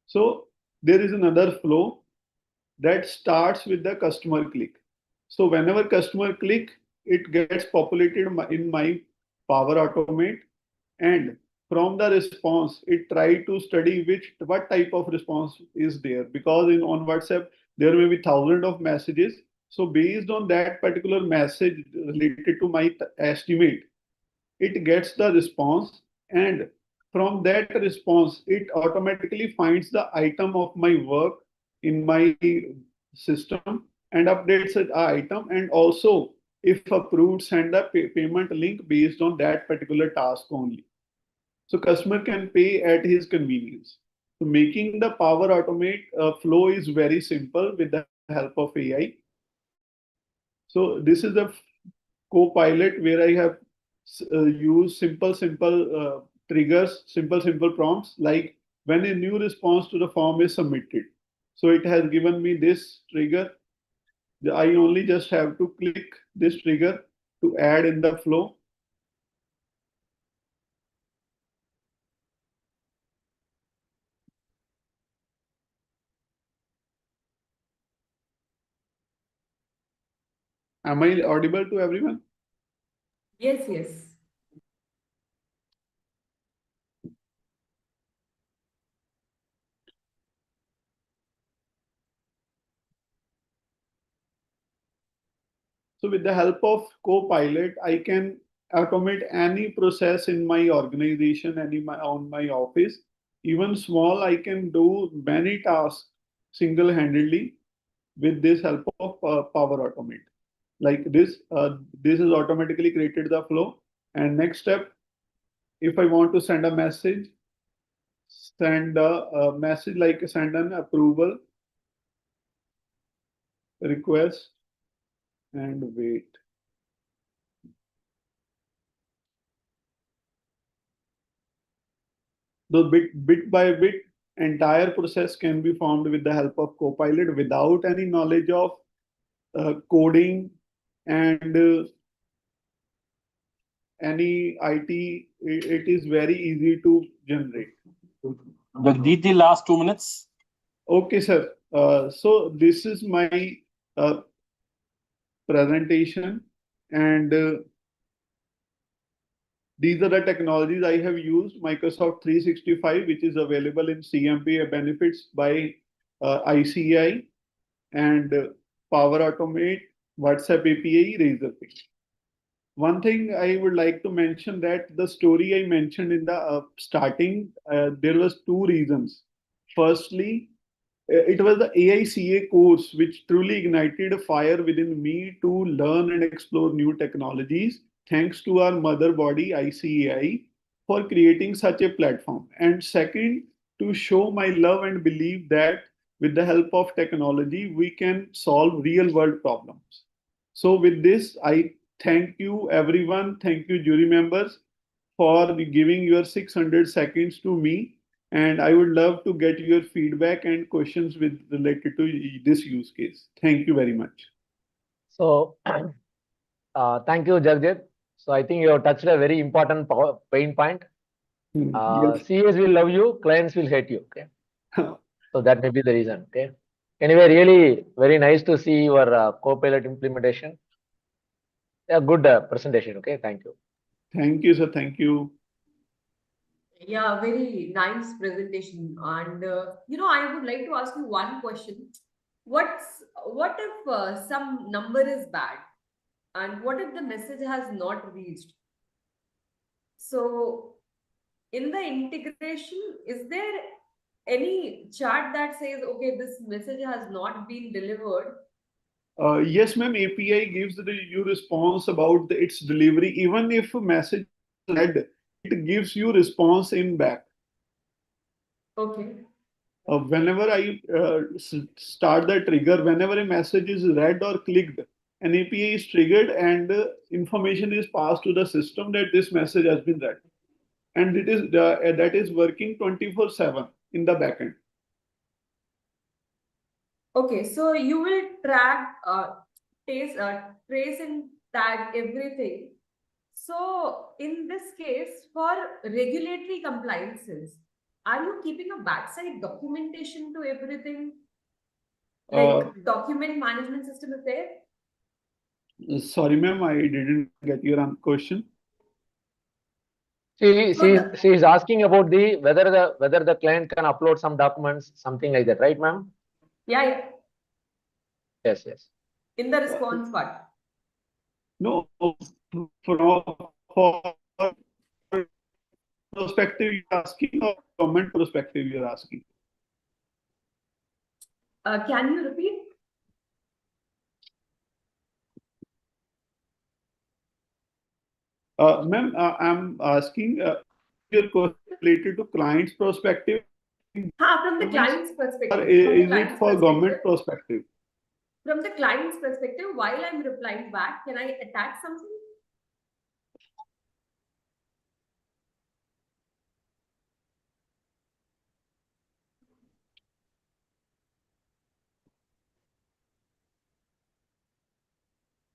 So there is another flow that starts with the customer click. So whenever customer click, it gets populated in my Power Automate, and from the response, it try to study what type of response is there, because on WhatsApp there may be thousands of messages. So based on that particular message related to my estimate, it gets the response, and from that response, it automatically finds the item of my work in my system and updates the item, and also if approved, send the payment link based on that particular task only. So customer can pay at his convenience. So making the Power Automate flow is very simple with the help of AI. So this is a co-pilot where I have used simple triggers, simple prompts, like when a new response to the form is submitted. So it has given me this trigger. I only just have to click this trigger to add in the flow. Am I audible to everyone? Yes, yes. So with the help of Copilot, I can automate any process in my organization, on my office. Even small, I can do many tasks single-handedly with this help of Power Automate. Like this is automatically created the flow. And next step, if I want to send a message, send a message like send an approval request and wait. So bit by bit, entire process can be formed with the help of Copilot without any knowledge of coding and any IT. It is very easy to generate. Jagdeep, last 2 minutes. Okay, sir. So this is my presentation, and these are the technologies I have used. Microsoft 365, which is available in CMP benefits by ICI, and Power Automate, WhatsApp API, Razorpay. One thing I would like to mention that the story I mentioned in the starting, there was two reasons. Firstly, it was the AICA course which truly ignited a fire within me to learn and explore new technologies. Thanks to our mother body, ICAI, for creating such a platform. And second, to show my love and belief that with the help of technology, we can solve real world problems. So, with this, I thank you, everyone. Thank you, jury members, for giving your 600 seconds to me. And I would love to get your feedback and questions with related to this use case. Thank you very much. So, thank you, Jagjit. So I think you have touched a very important pain point. Yes. CAs will love you, clients will hate you. Okay. So that may be the reason. Okay. Anyway, really very nice to see your Copilot implementation. A good presentation. Okay. Thank you. Thank you, sir. Thank you. Yeah, very nice presentation. And I would like to ask you one question. What if some number is bad, and what if the message has not reached? So, in the integration, is there any chart that says, okay, this message has not been delivered? Yes, ma'am. API gives you response about its delivery. Even if a message is red, it gives you response in back. Okay. Whenever I start the trigger, whenever a message is read or clicked, an API is triggered and information is passed to the system that this message has been read. And it is that is working 24/7 in the backend. Okay, so you will track, trace and tag everything. So in this case, for regulatory compliances, are you keeping a backside documentation to everything? Like document management system is there? Sorry, ma'am, I didn't get your question. She's asking about whether the client can upload some documents, something like that, right, ma'am? Yeah. Yes. in the response part. No, for perspective you're asking or government perspective you're asking? Can you repeat? Ma'am, I'm asking your question related to client's perspective. From the client's Or perspective. is it for government perspective? From the client's perspective, while I'm replying back, can I attach something?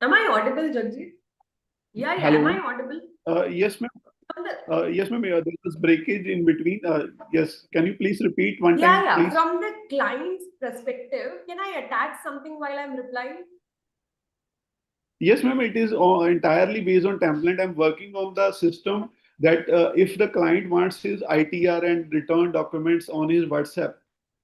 Am I audible, Jagjit? Yeah, Hello. am I audible? Yes, ma'am. Yes, ma'am. There was breakage in between. Yes, can you please repeat one time, please? From the client's perspective, can I attach something while I'm replying? Yes, ma'am. It is entirely based on template. I'm working on the system that if the client wants his ITR and return documents on his WhatsApp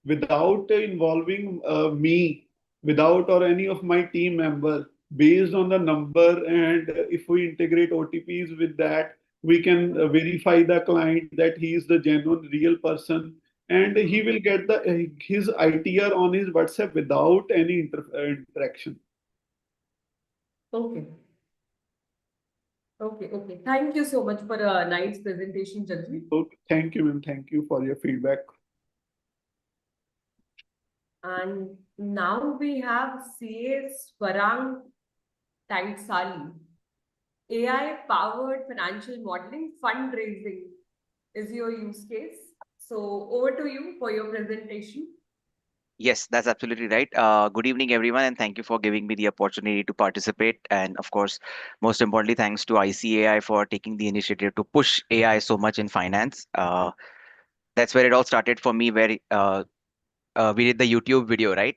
without involving me, without or any of my team member, based on the number, and if we integrate OTPs with that, we can verify the client that he is the genuine real person, and he will get the his ITR on his WhatsApp without any interaction. Okay. Okay. Thank you so much for a nice presentation, Jagjit. Okay. Thank you, ma'am. Thank you for your feedback. And now we have CA Swarang Tangsali. AI-powered financial modeling fundraising is your use case. So over to you for your presentation. Yes, that's absolutely right. Good evening, everyone, and thank you for giving me the opportunity to participate. And of course, most importantly, thanks to ICAI for taking the initiative to push AI so much in finance. That's where it all started for me, where we did the YouTube video, right?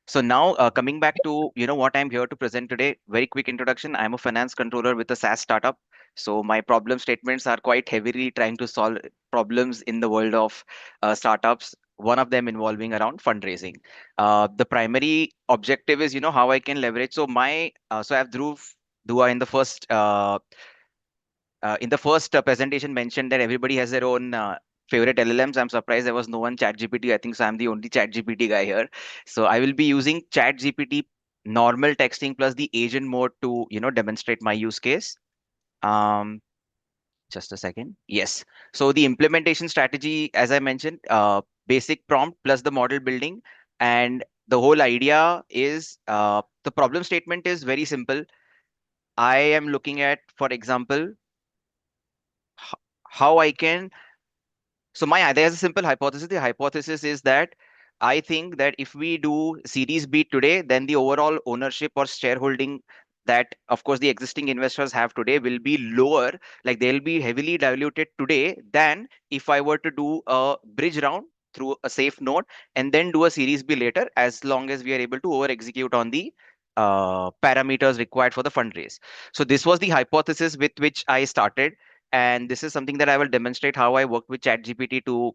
So now coming back to what I'm here to present today, very quick introduction. I'm a finance controller with a SaaS startup. So my problem statements are quite heavily trying to solve problems in the world of startups. One of them involving around fundraising. The primary objective is how I can leverage. So so I have Dhruv Dua in the first presentation mentioned that everybody has their own favorite LLMs. I'm surprised there was no one ChatGPT. I think so I'm the only ChatGPT guy here. So I will be using ChatGPT normal texting plus the agent mode to demonstrate my use case. Just a second. Yes. So the implementation strategy, as I mentioned, basic prompt plus the model building, and the whole idea is the problem statement is very simple. I am looking at, for example, how I can. So there's a simple hypothesis. The hypothesis is that I think that if we do Series B today, then the overall ownership or shareholding that, of course, the existing investors have today will be lower. Like they'll be heavily diluted today than if I were to do a bridge round through a safe note and then do a Series B later, as long as we are able to over execute on the parameters required for the fundraise. So this was the hypothesis with which I started. And this is something that I will demonstrate how I work with ChatGPT to,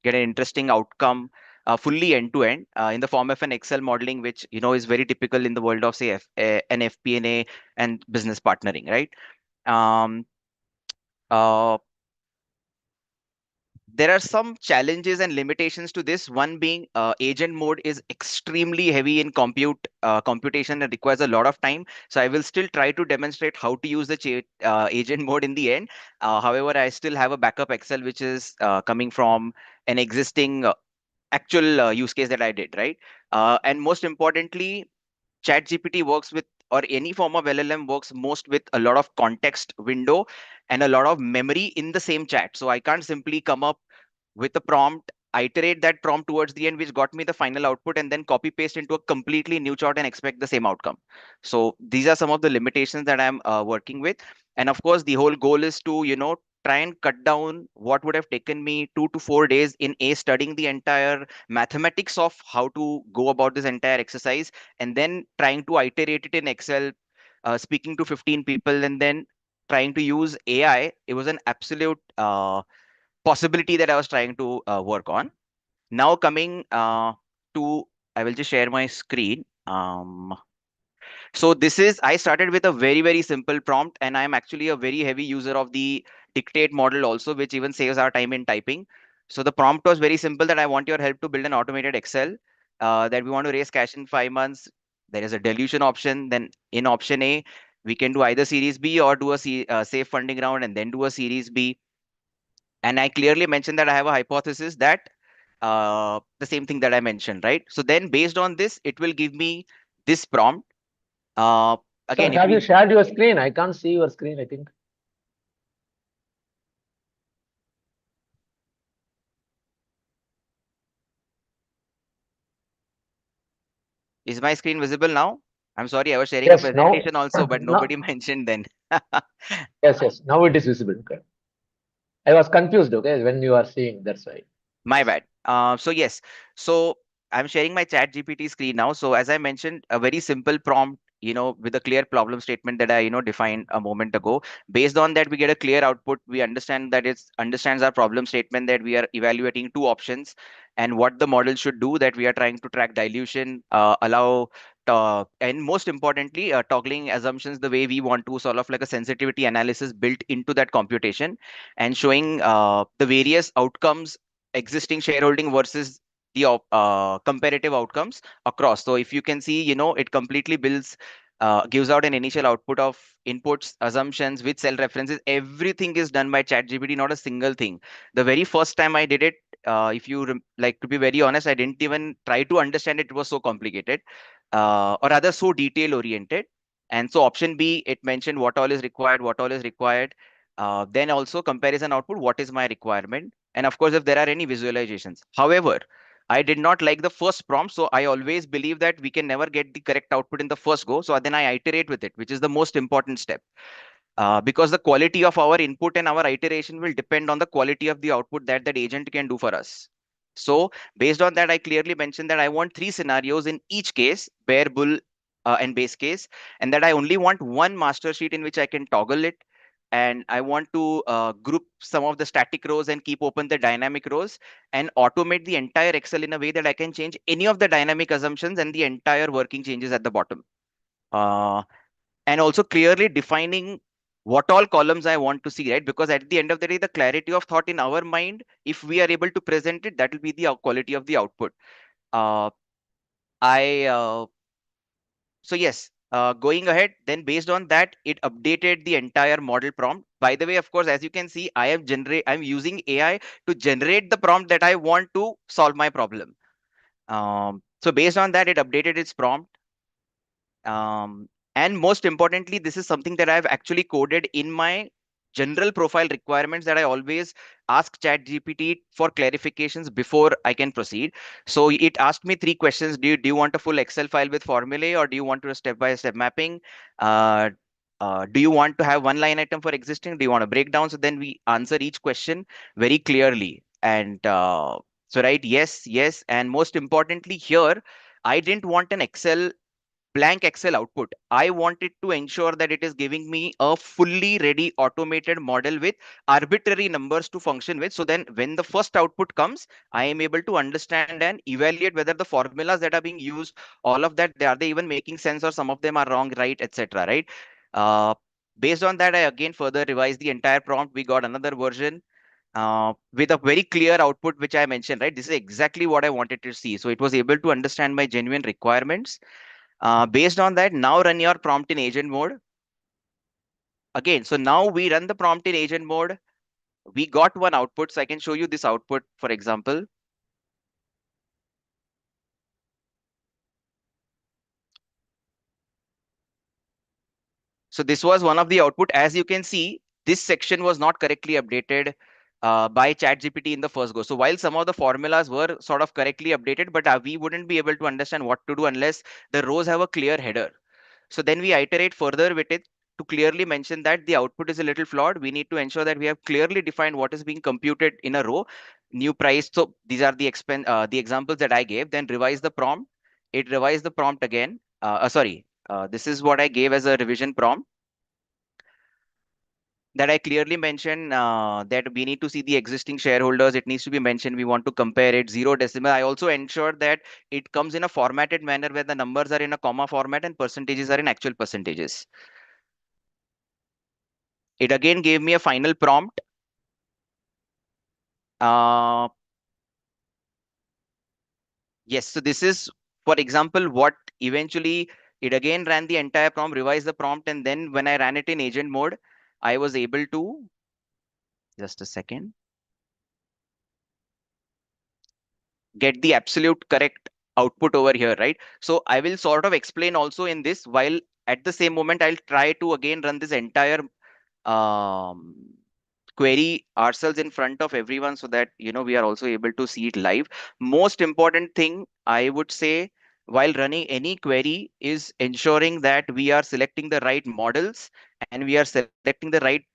get an interesting outcome fully end to end in the form of an Excel modeling, which, is very typical in the world of, say, an FP&A and business partnering, right? Um, uh, there are some challenges and limitations to this. One being agent mode is extremely heavy in computation and requires a lot of time. So I will still try to demonstrate how to use the agent mode in the end. However, I still have a backup Excel, which is coming from an existing actual use case that I did, right? And most importantly, ChatGPT works with, or any form of LLM works most with a lot of context window and a lot of memory in the same chat. So I can't simply come up with a prompt, iterate that prompt towards the end, which got me the final output, and then copy paste into a completely new chart and expect the same outcome. So these are some of the limitations that I'm working with. And of course, the whole goal is to, try and cut down what would have taken me 2 to 4 days in studying the entire mathematics of how to go about this entire exercise, and then trying to iterate it in Excel, speaking to 15 people, and then trying to use AI. It was an absolute possibility that I was trying to work on. Now coming to, I will just share my screen. So this is, I started with a very, very simple prompt, and I'm actually a very heavy user of the dictate model also, which even saves our time in typing. So the prompt was very simple, that I want your help to build an automated Excel, that we want to raise cash in 5 months. There is a dilution option. Then in option A, we can do either series B or do a safe funding round and then do a series B. And I clearly mentioned that I have a hypothesis that the same thing that I mentioned, right? So then based on this, it will give me this prompt. Sir, Again, if have you we shared your screen? I can't see your screen, I think. is my screen visible now? I'm sorry, I was sharing a Yes, now, presentation also, but now, nobody mentioned then. yes, now it is visible. Okay. I was confused, okay, when you are seeing, that's why. My bad. So yes, so I'm sharing my chat GPT screen now. So as I mentioned, a very simple prompt, with a clear problem statement that I, defined a moment ago. Based on that, we get a clear output. We understand that it understands our problem statement, that we are evaluating two options and what the model should do, that we are trying to track dilution, allow and most importantly, toggling assumptions the way we want to, sort of like a sensitivity analysis built into that computation, and showing the various outcomes, existing shareholding versus the comparative outcomes across. So if you can see, it completely builds, gives out an initial output of inputs, assumptions with cell references. Everything is done by ChatGPT, not a single thing. The very first time I did it, if you like, to be very honest, I didn't even try to understand it. It was so complicated, or rather so detail oriented. And so option B, it mentioned what all is required, what all is required. Then also comparison output, what is my requirement? And of course, if there are any visualizations. However, I did not like the first prompt. So I always believe that we can never get the correct output in the first go. So then I iterate with it, which is the most important step. Because the quality of our input and our iteration will depend on the quality of the output that that agent can do for us. So based on that, I clearly mentioned that I want three scenarios in each case: bare, bull, and base case, and that I only want one master sheet in which I can toggle it. And I want to group some of the static rows and keep open the dynamic rows, and automate the entire Excel in a way that I can change any of the dynamic assumptions and the entire working changes at the bottom. Uh, and also clearly defining what all columns I want to see, right? Because at the end of the day, the clarity of thought in our mind, if we are able to present it, that will be the quality of the output. Uh, I So yes, going ahead, then based on that, it updated the entire model prompt. By the way, of course, as you can see, I'm using AI to generate the prompt that I want to solve my problem. So based on that, it updated its prompt. And most importantly, this is something that I've actually coded in my general profile requirements, that I always ask ChatGPT for clarifications before I can proceed. So it asked me three questions. Do you want a full Excel file with formulae, or do you want to a step-by-step mapping? Uh, do you want to have one line item for existing? Do you want a breakdown? So then we answer each question very clearly. And so right, yes, yes. And most importantly here, I didn't want an blank Excel output. I wanted to ensure that it is giving me a fully ready automated model with arbitrary numbers to function with. So then when the first output comes, I am able to understand and evaluate whether the formulas that are being used, all of that, are they even making sense, or some of them are wrong, right, etc. Right? Uh, Based on that, I again further revised the entire prompt. We got another version with a very clear output, which I mentioned, right? This is exactly what I wanted to see. So it was able to understand my genuine requirements. Based on that, now run your prompt in agent mode. Again, so now we run the prompt in agent mode. We got one output. So I can show you this output, for example. So this was one of the output. As you can see, this section was not correctly updated by ChatGPT in the first go. So while some of the formulas were sort of correctly updated, but we wouldn't be able to understand what to do unless the rows have a clear header. So then we iterate further with it to clearly mention that the output is a little flawed. We need to ensure that we have clearly defined what is being computed in a row, new price. So these are the examples that I gave. Then revise the prompt. It revised the prompt again. Sorry, this is what I gave as a revision prompt. that I clearly mentioned that we need to see the existing shareholders. It needs to be mentioned. We want to compare it 0 decimal. I also ensured that it comes in a formatted manner where the numbers are in a comma format and percentages are in actual percentages. It again gave me a final prompt. Yes, so this is, for example, what eventually it again ran the entire prompt, revised the prompt, and then when I ran it in agent mode, I was able to, just a second, get the absolute correct output over here, right? So I will sort of explain also in this, while at the same moment, I'll try to again run this entire um, query ourselves in front of everyone so that, we are also able to see it live. Most important thing I would say while running any query is ensuring that we are selecting the right models and we are selecting the right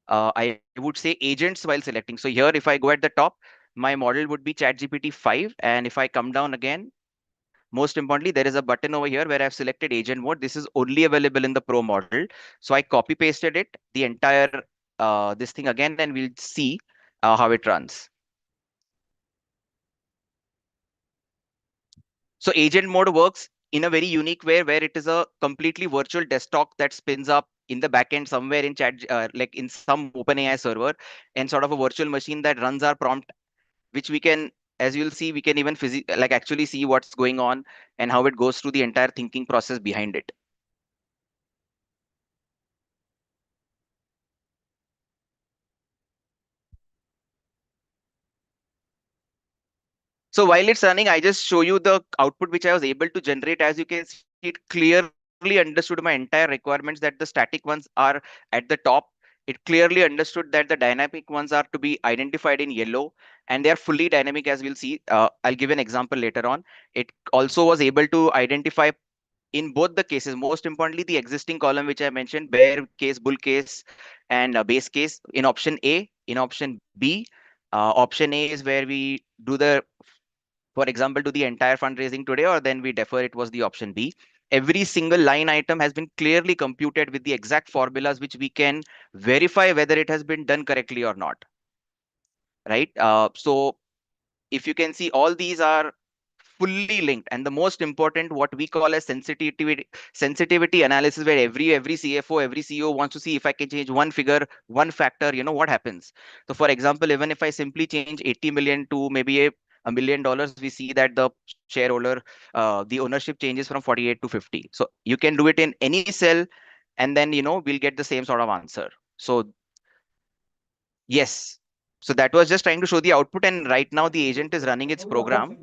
I would say agents while selecting. So here, if I go at the top, my model would be ChatGPT 5. And if I come down again, most importantly, there is a button over here where I've selected agent mode. This is only available in the pro model. So I copy pasted it, the entire this thing again, and we'll see how it runs. So agent mode works in a very unique way where it is a completely virtual desktop that spins up in the backend somewhere in chat, like in some OpenAI server, and sort of a virtual machine that runs our prompt, which we can, as you'll see, we can even like actually see what's going on and how it goes through the entire thinking process behind it. So while it's running, I just show you the output which I was able to generate. As you can see, it clearly understood my entire requirements, that the static ones are at the top. It clearly understood that the dynamic ones are to be identified in yellow, and they are fully dynamic, as we'll see. I'll give an example later on. It also was able to identify in both the cases, most importantly, the existing column which I mentioned, bear case, bull case, and base case in option A. In option B, option A is where we do the, for example, do the entire fundraising today, or then we defer, it was the option B. Every single line item has been clearly computed with the exact formulas which we can verify whether it has been done correctly or not, right? So if you can see, all these are fully linked, and the most important, what we call as sensitivity analysis, where every CFO, every CEO wants to see, if I can change one figure, one factor, what happens. So for example, even if I simply change 80 million to maybe $1 million, we see that the shareholder, the ownership changes from 48 to 50. So you can do it in any cell, and then we'll get the same sort of answer. So yes, so that was just trying to show the output, and right now the agent is running its program.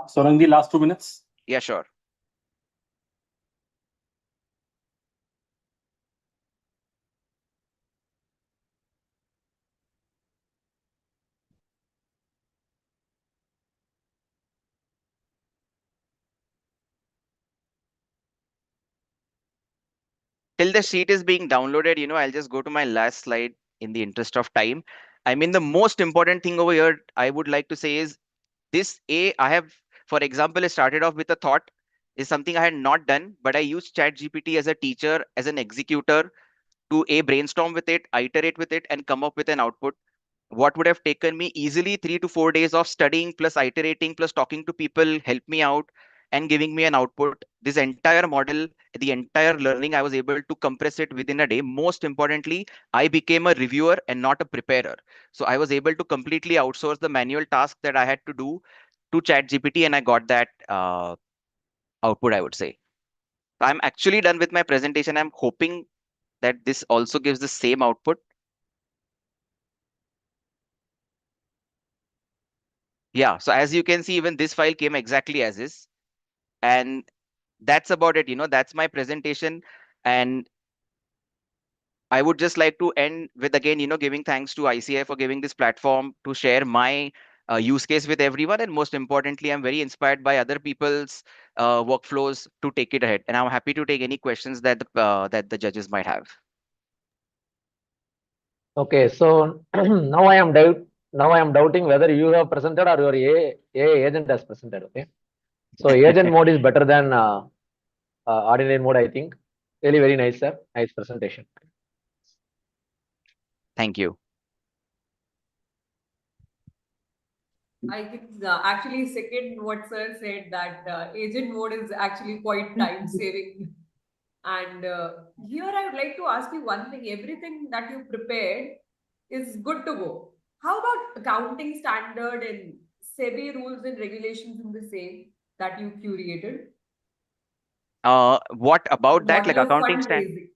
So in the last 2 minutes. Yeah, sure. Till the sheet is being downloaded, I'll just go to my last slide in the interest of time. I mean, the most important thing over here I would like to say is this I have, for example, I started off with a thought, is something I had not done, but I used ChatGPT as a teacher, as an executor, to brainstorm with it, iterate with it, and come up with an output. What would have taken me easily 3 to 4 days of studying plus iterating plus talking to people, help me out and giving me an output. This entire model, the entire learning, I was able to compress it within a day. Most importantly, I became a reviewer and not a preparer. So I was able to completely outsource the manual task that I had to do to ChatGPT, and I got that output, I would say. I'm actually done with my presentation. I'm hoping that this also gives the same output. Yeah, so as you can see, even this file came exactly as is. And that's about it. That's my presentation. And I would just like to end with, again, giving thanks to ICI for giving this platform to share my use case with everyone. And most importantly, I'm very inspired by other people's workflows to take it ahead. And I'm happy to take any questions that the judges might have. Okay, so now I am doubting whether you have presented or your AI agent has presented. Okay, so agent mode is better than ordinary mode, I think. Really very nice, sir. Nice presentation. Thank you. I can actually second what sir said, that agent mode is actually quite time saving. And here I would like to ask you one thing. Everything that you prepared is good to go. How about accounting standard and SEBI rules and regulations in the same that you curated? What about that? What Like your accounting stand? fundraising?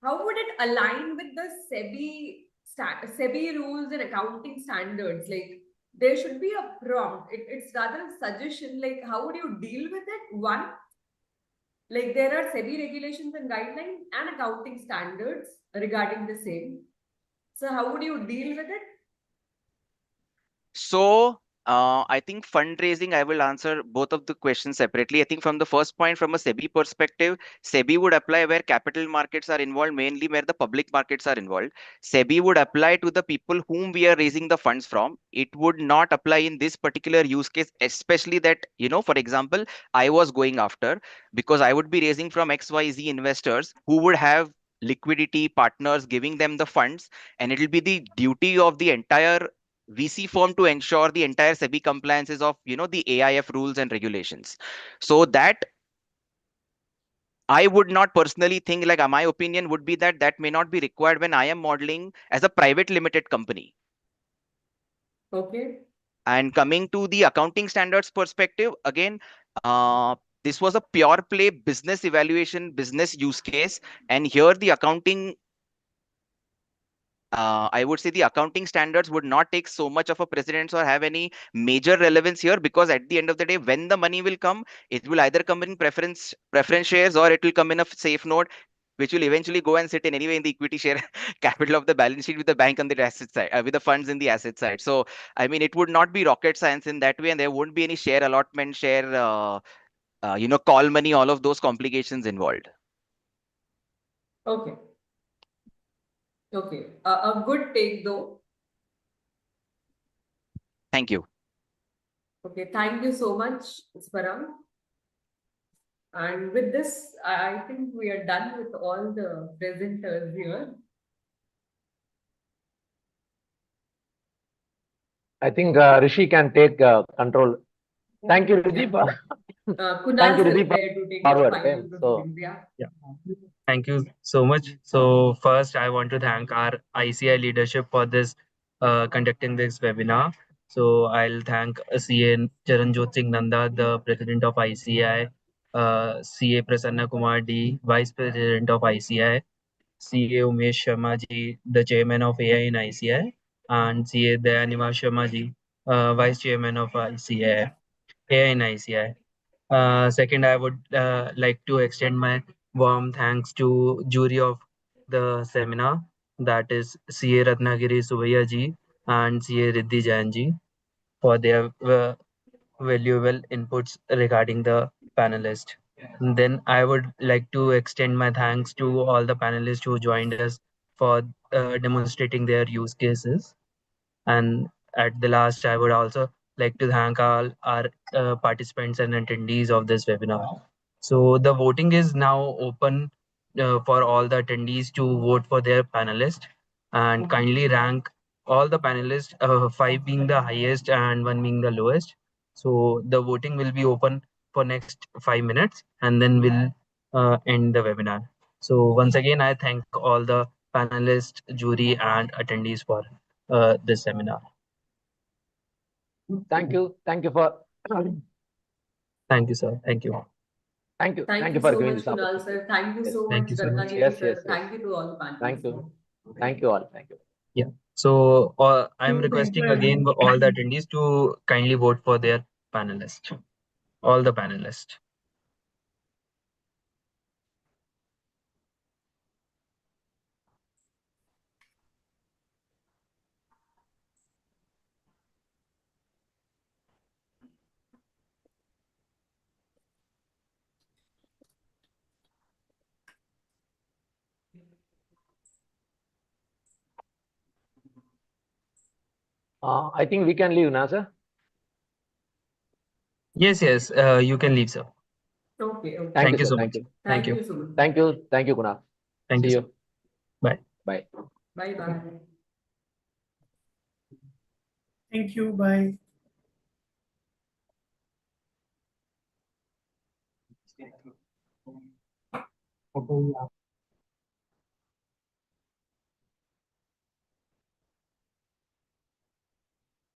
How would it align with the SEBI rules and accounting standards? Like there should be a prompt. It's rather a suggestion. Like how would you deal with it? One, like there are SEBI regulations and guidelines and accounting standards regarding the same. So how would you deal with it? So, I think fundraising, I will answer both of the questions separately. I think from the first point, from a SEBI perspective, SEBI would apply where capital markets are involved, mainly where the public markets are involved. SEBI would apply to the people whom we are raising the funds from. It would not apply in this particular use case, especially that, for example, I was going after, because I would be raising from XYZ investors who would have liquidity partners giving them the funds, and it will be the duty of the entire VC firm to ensure the entire SEBI compliances of the AIF rules and regulations. So that I would not personally think, like my opinion would be that that may not be required when I am modeling as a private limited company. Okay. And coming to the accounting standards perspective, again, this was a pure play business evaluation, business use case, and here the accounting I would say the accounting standards would not take so much of a precedence or have any major relevance here, because at the end of the day, when the money will come, it will either come in preference shares, or it will come in a safe note, which will eventually go and sit in anyway in the equity share capital of the balance sheet with the bank on the asset side, with the funds in the asset side. So, I mean, it would not be rocket science in that way, and there won't be any share allotment, call money, all of those complications involved. Okay. Okay. A good take though. Thank you. Okay. Thank you so much, Sparang. And with this, I think we are done with all the presenters here. I think Rishi can take control. Thank you, Rishi. Kunal Thank you, is Rishi, there to take the forward. final Okay? So, proceedings. Yeah. Yeah. Thank you so much. So first, I want to thank our ICI leadership for this conducting this webinar. So I'll thank CA Charanjot Singh Nanda, the president of ICI, CA Prasanna Kumar D, vice president of ICI, CA Umesh Sharma ji, the chairman of AI in ICI, and CA Dayanima Sharma ji, vice chairman of ICI, AI in ICI. Second, I would like to extend my warm thanks to jury of the seminar, that is CA Ratnagiri Subhaya ji and CA Riddhi Jain ji, for their valuable inputs regarding the panelist. And then I would like to extend my thanks to all the panelists who joined us for demonstrating their use cases. And at the last, I would also like to thank all our participants and attendees of this webinar. So the voting is now open for all the attendees to vote for their panelist, and kindly rank all the panelists, five being the highest and one being the lowest. So the voting will be open for next 5 minutes, and then we'll end the webinar. So once again, I thank all the panelists, jury, and attendees for this seminar. thank you. Thank you for. Thank you, sir. Thank you. Thank you. Thank Thank you you for so giving much, this Kunal opportunity. sir. Thank you Yes. so Thank much, you so much. Ratnagiri Yes, sir. yes, yes. Thank you to all the panelists. Thank you. Thank you all. Thank you. Yeah. So I'm requesting again all the attendees to kindly vote for their panelist. All the panelists. I think we can leave now, sir. Yes, yes. You can leave, sir. Okay. Okay. Thank Thank you, you sir. so Thank much. you. Thank you. so much. Thank you. Thank you, Kunal. Thank See you, sir. you. Bye. Bye. Bye bye. Thank you. Bye. Okay.